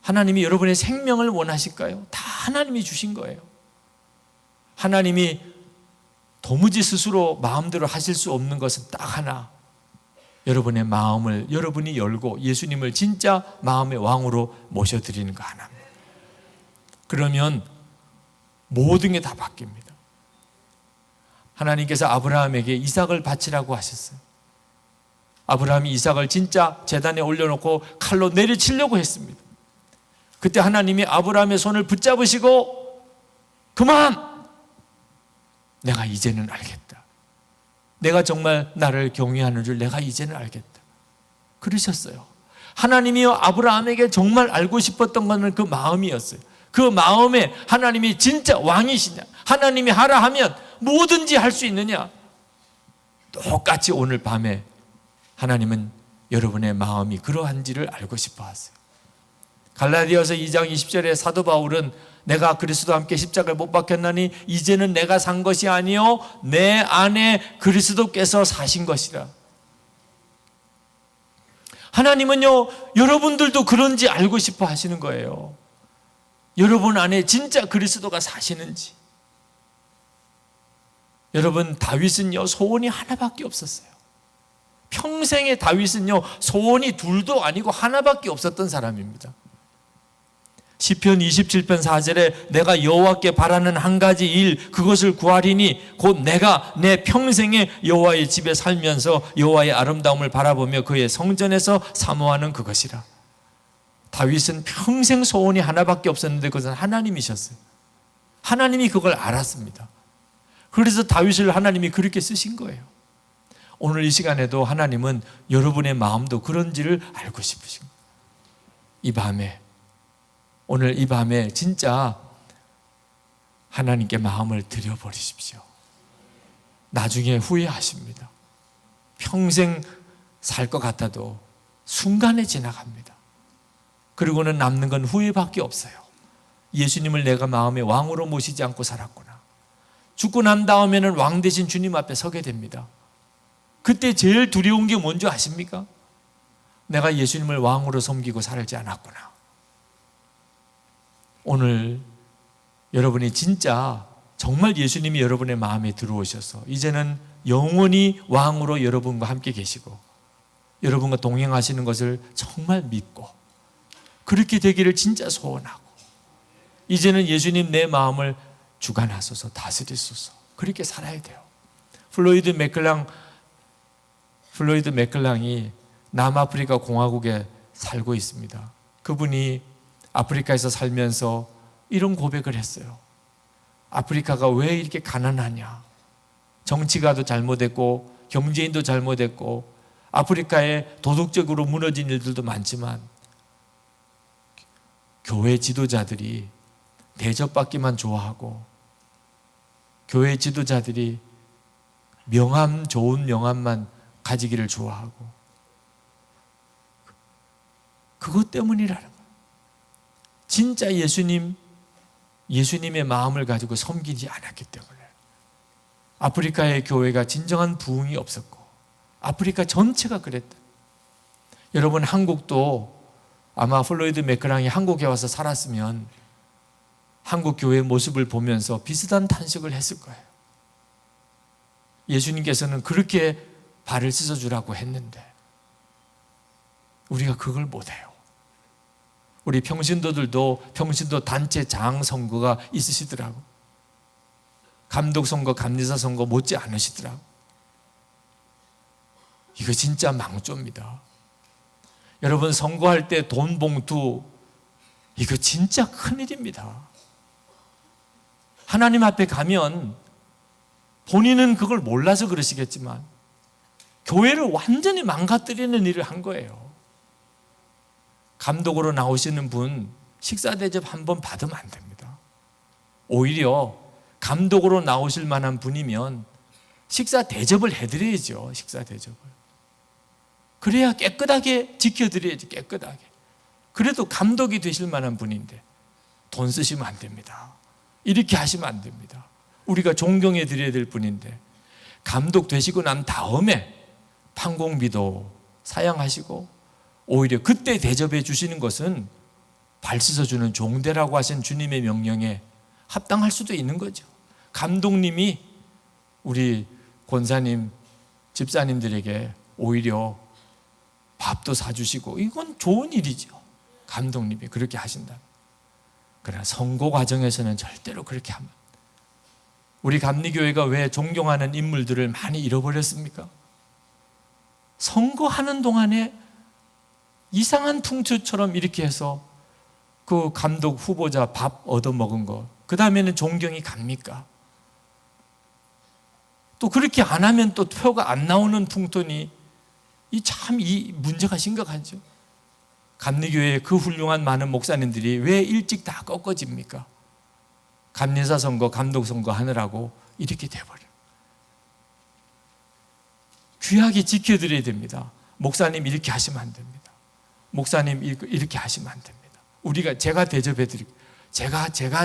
하나님이 여러분의 생명을 원하실까요? 다 하나님이 주신 거예요. 하나님이 도무지 스스로 마음대로 하실 수 없는 것은 딱 하나, 여러분의 마음을 여러분이 열고 예수님을 진짜 마음의 왕으로 모셔드리는 거 하나입니다. 그러면 모든 게 다 바뀝니다. 하나님께서 아브라함에게 이삭을 바치라고 하셨어요. 아브라함이 이삭을 진짜 제단에 올려놓고 칼로 내리치려고 했습니다. 그때 하나님이 아브라함의 손을 붙잡으시고, 그만! 내가 이제는 알겠다. 내가 정말 나를 경외하는 줄 내가 이제는 알겠다. 그러셨어요. 하나님이요 아브라함에게 정말 알고 싶었던 것은 그 마음이었어요. 그 마음에 하나님이 진짜 왕이시냐, 하나님이 하라 하면 뭐든지 할 수 있느냐. 똑같이 오늘 밤에 하나님은 여러분의 마음이 그러한지를 알고 싶어 하세요. 갈라디아서 2장 20절에 사도 바울은 내가 그리스도와 함께 십자가에 못 박혔나니 이제는 내가 산 것이 아니요 내 안에 그리스도께서 사신 것이라. 하나님은요 여러분들도 그런지 알고 싶어 하시는 거예요. 여러분 안에 진짜 그리스도가 사시는지. 여러분, 다윗은요 소원이 하나밖에 없었어요. 평생에 다윗은요 소원이 둘도 아니고 하나밖에 없었던 사람입니다. 시편 27편 4절에 내가 여호와께 바라는 한 가지 일 그것을 구하리니 곧 내가 내 평생에 여호와의 집에 살면서 여호와의 아름다움을 바라보며 그의 성전에서 사모하는 그것이라. 다윗은 평생 소원이 하나밖에 없었는데 그것은 하나님이셨어요. 하나님이 그걸 알았습니다. 그래서 다윗을 하나님이 그렇게 쓰신 거예요. 오늘 이 시간에도 하나님은 여러분의 마음도 그런지를 알고 싶으신 거예요. 이 밤에, 오늘 이 밤에 진짜 하나님께 마음을 드려버리십시오. 나중에 후회하십니다. 평생 살 것 같아도 순간에 지나갑니다. 그리고는 남는 건 후회밖에 없어요. 예수님을 내가 마음의 왕으로 모시지 않고 살았구나. 죽고 난 다음에는 왕 대신 주님 앞에 서게 됩니다. 그때 제일 두려운 게 뭔지 아십니까? 내가 예수님을 왕으로 섬기고 살지 않았구나. 오늘 여러분이 진짜 정말 예수님이 여러분의 마음에 들어오셔서 이제는 영원히 왕으로 여러분과 함께 계시고 여러분과 동행하시는 것을 정말 믿고 그렇게 되기를 진짜 소원하고 이제는 예수님 내 마음을 주관하소서, 다스리소서, 그렇게 살아야 돼요. 플로이드 맥클랑이 남아프리카 공화국에 살고 있습니다. 그분이 아프리카에서 살면서 이런 고백을 했어요. 아프리카가 왜 이렇게 가난하냐? 정치가도 잘못했고 경제인도 잘못했고 아프리카에 도덕적으로 무너진 일들도 많지만 교회 지도자들이 대접받기만 좋아하고 교회 지도자들이 명함, 좋은 명함만 가지기를 좋아하고 그것 때문이라는 거예요. 진짜 예수님의 마음을 가지고 섬기지 않았기 때문에 아프리카의 교회가 진정한 부흥이 없었고 아프리카 전체가 그랬다. 여러분, 한국도 아마 플로이드 맥클랑이 한국에 와서 살았으면 한국 교회의 모습을 보면서 비슷한 탄식을 했을 거예요. 예수님께서는 그렇게 발을 씻어주라고 했는데 우리가 그걸 못해요. 우리 평신도들도 평신도 단체 장 선거가 있으시더라고. 감독 선거, 감리사 선거 못지 않으시더라고. 이거 진짜 망조입니다. 여러분, 선거할 때 돈 봉투 이거 진짜 큰일입니다. 하나님 앞에 가면 본인은 그걸 몰라서 그러시겠지만 교회를 완전히 망가뜨리는 일을 한 거예요. 감독으로 나오시는 분 식사 대접 한번 받으면 안 됩니다. 오히려 감독으로 나오실 만한 분이면 식사 대접을 해드려야죠. 식사 대접을. 그래야 깨끗하게 지켜드려야지. 깨끗하게. 그래도 감독이 되실 만한 분인데 돈 쓰시면 안 됩니다. 이렇게 하시면 안 됩니다. 우리가 존경해 드려야 될 분인데 감독 되시고 난 다음에 판공비도 사양하시고 오히려 그때 대접해 주시는 것은 발 씻어주는 종대라고 하신 주님의 명령에 합당할 수도 있는 거죠. 감독님이 우리 권사님, 집사님들에게 오히려 밥도 사주시고 이건 좋은 일이죠. 감독님이 그렇게 하신다. 그러나 선거 과정에서는 절대로 그렇게 하면 우리 감리교회가 왜 존경하는 인물들을 많이 잃어버렸습니까? 선거하는 동안에 이상한 풍토처럼 이렇게 해서 그 감독 후보자 밥 얻어먹은 거 그 다음에는 존경이 갑니까? 또 그렇게 안 하면 또 표가 안 나오는 풍토니 이 문제가 심각하죠. 감리교회의 그 훌륭한 많은 목사님들이 왜 일찍 다 꺾어집니까? 감리사 선거, 감독 선거 하느라고 이렇게 돼버려요. 귀하게 지켜드려야 됩니다. 목사님 이렇게 하시면 안 됩니다. 목사님 이렇게 하시면 안 됩니다. 제가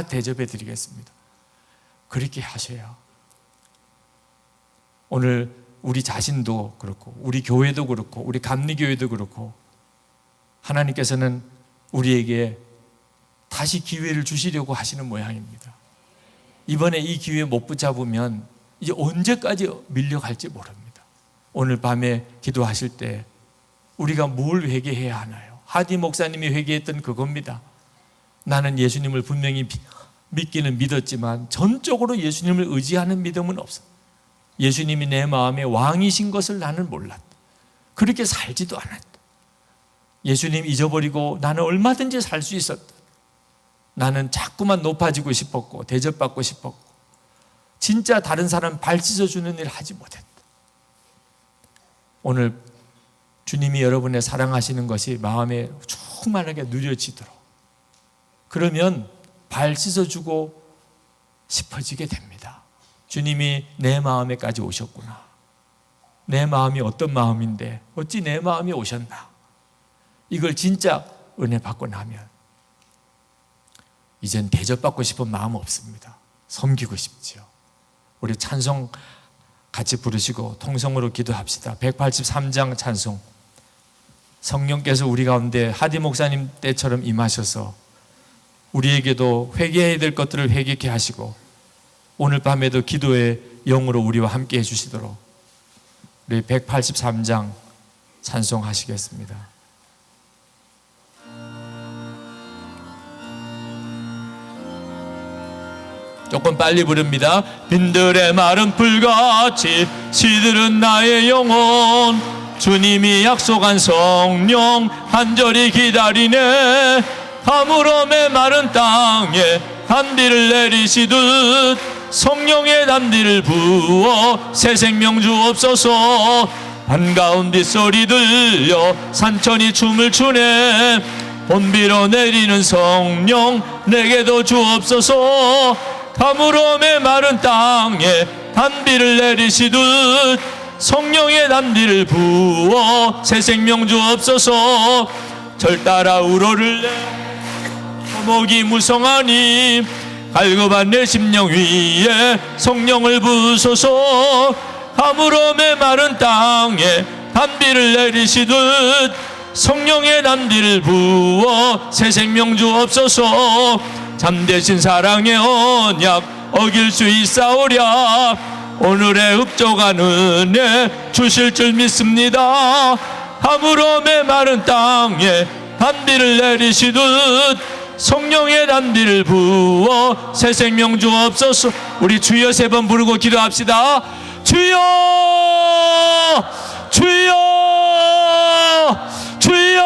대접해 드리겠습니다. 그렇게 하셔야 오늘 우리 자신도 그렇고 우리 교회도 그렇고 우리 감리교회도 그렇고 하나님께서는 우리에게 다시 기회를 주시려고 하시는 모양입니다. 이번에 이 기회 못 붙잡으면 이제 언제까지 밀려갈지 모릅니다. 오늘 밤에 기도하실 때 우리가 뭘 회개해야 하나요? 하디 목사님이 회개했던 그겁니다. 나는 예수님을 분명히 믿기는 믿었지만 전적으로 예수님을 의지하는 믿음은 없어. 예수님이 내 마음의 왕이신 것을 나는 몰랐다. 그렇게 살지도 않았다. 예수님 잊어버리고 나는 얼마든지 살 수 있었다. 나는 자꾸만 높아지고 싶었고 대접받고 싶었고 진짜 다른 사람 발 씻어주는 일을 하지 못했다. 오늘 주님이 여러분의 사랑하시는 것이 마음에 충만하게 누려지도록 그러면 발 씻어주고 싶어지게 됩니다. 주님이 내 마음에까지 오셨구나. 내 마음이 어떤 마음인데 어찌 내 마음이 오셨나. 이걸 진짜 은혜 받고 나면 이젠 대접받고 싶은 마음 없습니다. 섬기고 싶지요. 우리 찬송 같이 부르시고 통성으로 기도합시다. 183장 찬송. 성령께서 우리 가운데 하디 목사님 때처럼 임하셔서 우리에게도 회개해야 될 것들을 회개케 하시고 오늘 밤에도 기도의 영으로 우리와 함께 해주시도록 우리 183장 찬송하시겠습니다. 조금 빨리 부릅니다. 빈들의 마른 풀같이 시들은 나의 영혼 주님이 약속한 성령 간절히 기다리네. 가물어 메마른 땅에 단비를 내리시듯 성령의 단비를 부어 새 생명 주옵소서. 반가운 빗소리 들려 산천이 춤을 추네. 본비로 내리는 성령 내게도 주옵소서. 가물어 메마른 땅에 단비를 내리시듯 성령의 단비를 부어 새 생명 주옵소서. 절 따라 우러를 내 목이 무성하니 갈급한 내 심령 위에 성령을 부소서. 가물어 메마른 땅에 단비를 내리시듯 성령의 단비를 부어 새 생명 주옵소서. 잠대신 사랑의 언약 어길 수 있사오랴. 오늘의 흡족한 은혜 주실 줄 믿습니다. 가물어 메마른 땅에 단비를 내리시듯 성령의 단비를 부어 새 생명 주옵소서. 우리 주여 세 번 부르고 기도합시다. 주여 주여 주여.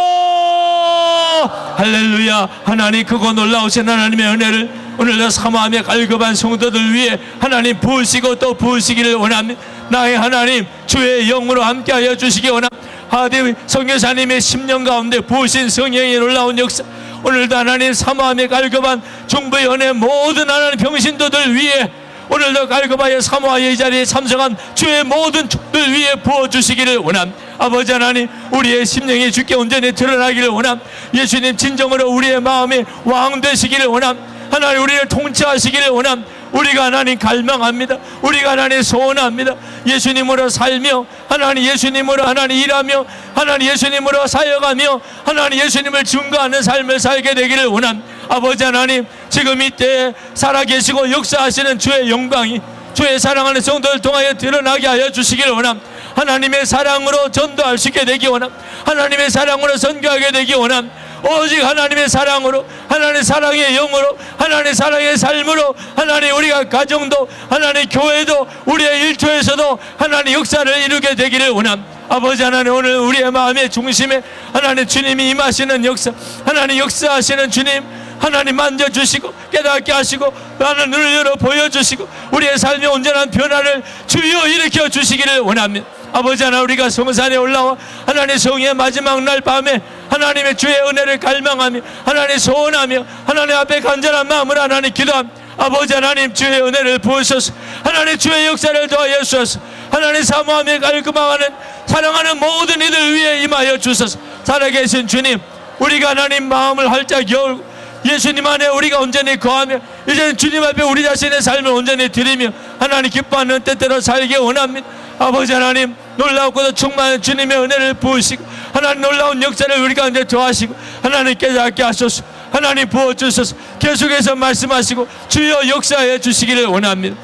할렐루야. 하나님 크고 놀라우신 하나님의 은혜를 오늘도 사모하며 갈급한 성도들 위해 하나님 부으시고 또 부으시기를 원합니다. 나의 하나님 주의 영으로 함께하여 주시기 원합니다. 하디 선교사님의 10년 가운데 부으신 성령의 놀라운 역사 오늘도 하나님 사모하며 갈급한 중부의 은혜 모든 하나님 병신도들 위해 오늘도 갈급하여 사모하여 이 자리에 참석한 주의 모든 종들 위해 부어주시기를 원함. 아버지 하나님 우리의 심령이 주께 온전히 드러나기를 원함. 예수님 진정으로 우리의 마음에 왕 되시기를 원함. 하나님 우리를 통치하시기를 원함. 우리가 하나님 갈망합니다. 우리가 하나님 소원합니다. 예수님으로 살며 하나님 예수님으로 하나님 일하며 하나님 예수님으로 사역하며 하나님 예수님을 증거하는 삶을 살게 되기를 원함. 아버지 하나님 지금 이때 살아계시고 역사하시는 주의 영광이 주의 사랑하는 성도를 통하여 드러나게 하여 주시기를 원함. 하나님의 사랑으로 전도할 수 있게 되기 원함. 하나님의 사랑으로 선교하게 되기 원함. 오직 하나님의 사랑으로 하나님의 사랑의 영으로 하나님의 사랑의 삶으로 하나님 우리가 가정도 하나님 교회도 우리의 일터에서도 하나님 역사를 이루게 되기를 원함. 아버지 하나님 오늘 우리의 마음의 중심에 하나님 주님이 임하시는 역사 하나님 역사하시는 주님 하나님 만져주시고 깨닫게 하시고 하나님 눈을 열어 보여주시고 우리의 삶의 온전한 변화를 주여 일으켜 주시기를 원합니다. 아버지 하나님, 우리가 성산에 올라와 하나님 성의 마지막 날 밤에 하나님의 주의 은혜를 갈망하며 하나님 소원하며 하나님 앞에 간절한 마음으로 하나님 기도합니다. 아버지 하나님, 주의 은혜를 부으소서. 하나님 주의 역사를 도하여 주소서. 하나님 사모하며 깔끔하는 사랑하는 모든 이들 위해 임하여 주소서. 살아계신 주님, 우리가 하나님 마음을 활짝 열고 예수님 안에 우리가 온전히 거하며 이제는 주님 앞에 우리 자신의 삶을 온전히 드리며 하나님 기뻐하는 때때로 살기 원합니다. 아버지 하나님, 놀라우고도 충만한 주님의 은혜를 부으시고 하나님 놀라운 역사를 우리 가운데 더하시고 하나님 깨닫게 하소서. 하나님 부어주소서. 계속해서 말씀하시고 주여 역사해 주시기를 원합니다.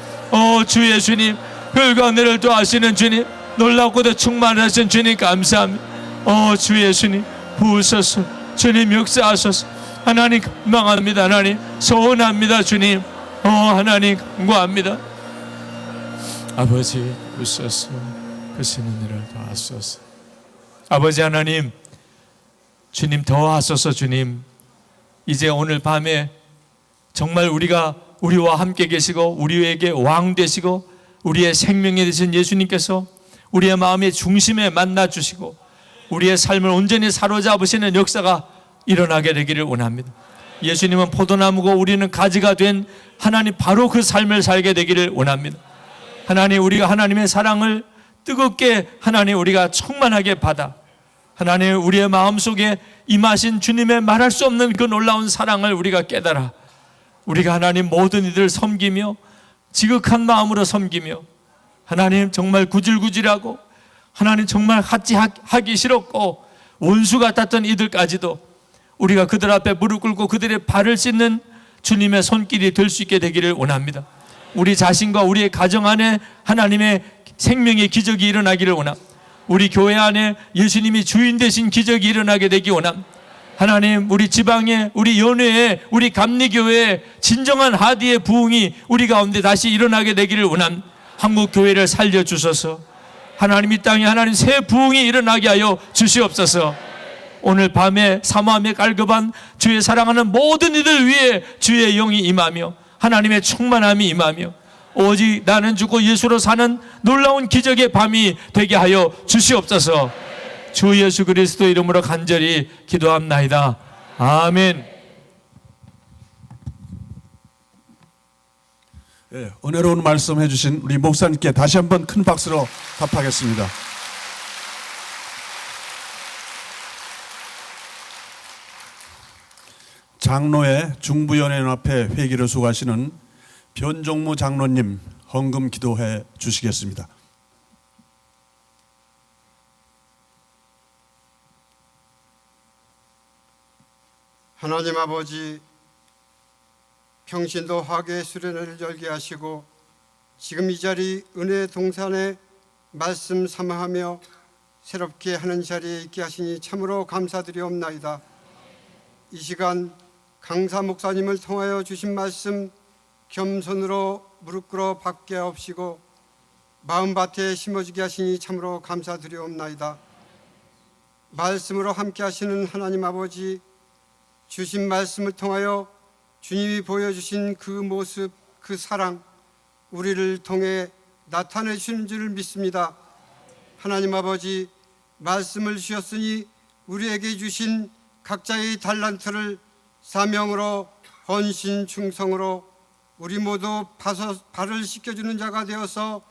주 예수님, 별과 은혜를 더하시는 주님, 놀랍고도 충만하신 주님 감사합니다. 주 예수님 부으소서. 주님 역사하소서. 하나님 감망합니다. 하나님 소원합니다. 주님 하나님 간구합니다. 아버지 부으소서. 크신 은혜를 더하소서. 아버지 하나님, 주님 더하소서. 주님, 이제 오늘 밤에 정말 우리와 함께 계시고 우리에게 왕 되시고 우리의 생명이 되신 예수님께서 우리의 마음의 중심에 만나 주시고 우리의 삶을 온전히 사로잡으시는 역사가 일어나게 되기를 원합니다. 예수님은 포도나무고 우리는 가지가 된 하나님, 바로 그 삶을 살게 되기를 원합니다. 하나님, 우리가 하나님의 사랑을 뜨겁게 하나님 우리가 충만하게 받아 하나님 우리의 마음속에 임하신 주님의 말할 수 없는 그 놀라운 사랑을 우리가 깨달아 우리가 하나님 모든 이들을 섬기며 지극한 마음으로 섬기며 하나님 정말 구질구질하고 하나님 정말 같이 하기 싫었고 원수 같았던 이들까지도 우리가 그들 앞에 무릎 꿇고 그들의 발을 씻는 주님의 손길이 될 수 있게 되기를 원합니다. 우리 자신과 우리의 가정 안에 하나님의 생명의 기적이 일어나기를 원합니다. 우리 교회 안에 예수님이 주인 되신 기적이 일어나게 되기 원합니다. 하나님, 우리 지방에, 우리 연회에, 우리 감리교회에 진정한 하디의 부흥이 우리 가운데 다시 일어나게 되기를 원합니다. 한국 교회를 살려주셔서 하나님, 이 땅에 하나님 새 부흥이 일어나게 하여 주시옵소서. 오늘 밤에 사모함에 깔급한 주의 사랑하는 모든 이들 위에 주의 영이 임하며 하나님의 충만함이 임하며 오직 나는 죽고 예수로 사는 놀라운 기적의 밤이 되게 하여 주시옵소서. 주 예수 그리스도 이름으로 간절히 기도합나이다. 아멘. 은혜로운 말씀 해주신 우리 목사님께 다시 한번 큰 박수로 답하겠습니다. 장로회 중부연회연합회 회기를 수고하시는 변종무 장로님 헌금 기도해 주시겠습니다. 하나님 아버지, 평신도 화교의 수련회를 열게 하시고 지금 이 자리 은혜 동산에 말씀 삼아하며 새롭게 하는 자리에 있게 하시니 참으로 감사드리옵나이다. 이 시간 강사 목사님을 통하여 주신 말씀 겸손으로 무릎 꿇어 받게 하옵시고 마음밭에 심어지게 하시니 참으로 감사드리옵나이다. 말씀으로 함께 하시는 하나님 아버지, 주신 말씀을 통하여 주님이 보여주신 그 모습, 그 사랑, 우리를 통해 나타내 주시는 줄 믿습니다. 하나님 아버지, 말씀을 주셨으니 우리에게 주신 각자의 달란트를 사명으로 헌신 충성으로 우리 모두 발을 씻겨주는 자가 되어서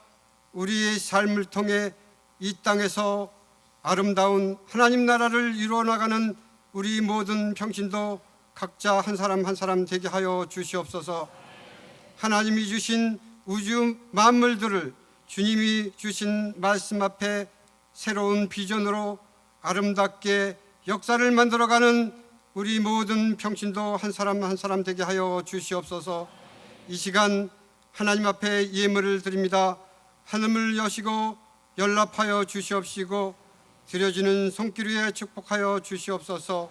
우리의 삶을 통해 이 땅에서 아름다운 하나님 나라를 이루어나가는 우리 모든 평신도 각자 한 사람 한 사람 되게 하여 주시옵소서. 하나님이 주신 우주 만물들을 주님이 주신 말씀 앞에 새로운 비전으로 아름답게 역사를 만들어가는 우리 모든 평신도 한 사람 한 사람 되게 하여 주시옵소서. 이 시간 하나님 앞에 예물을 드립니다. 하늘을 여시고 연락하여 주시옵시고 드려지는 손길 위에 축복하여 주시옵소서.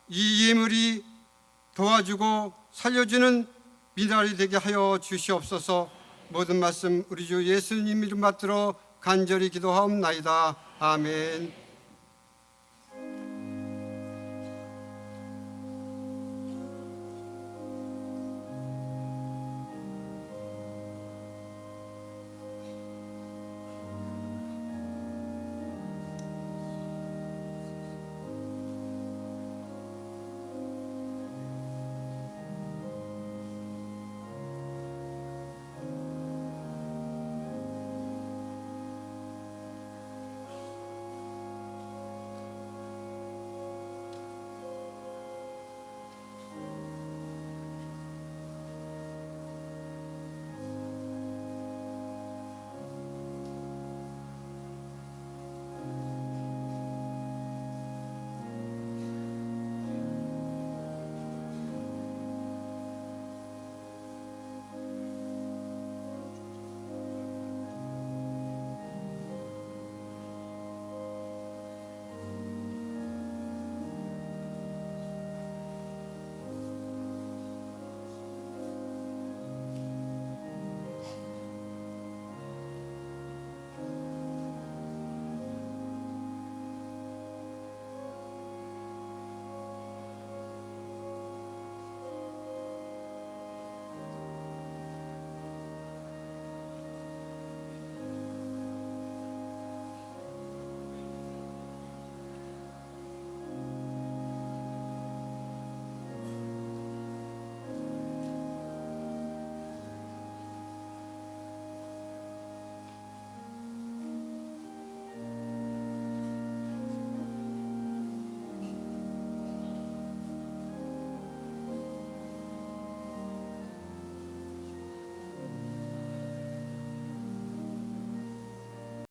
이 예물이 도와주고 살려주는 미랄이 되게 하여 주시옵소서. 모든 말씀 우리 주 예수님 이름 받들어 간절히 기도하옵나이다. 아멘.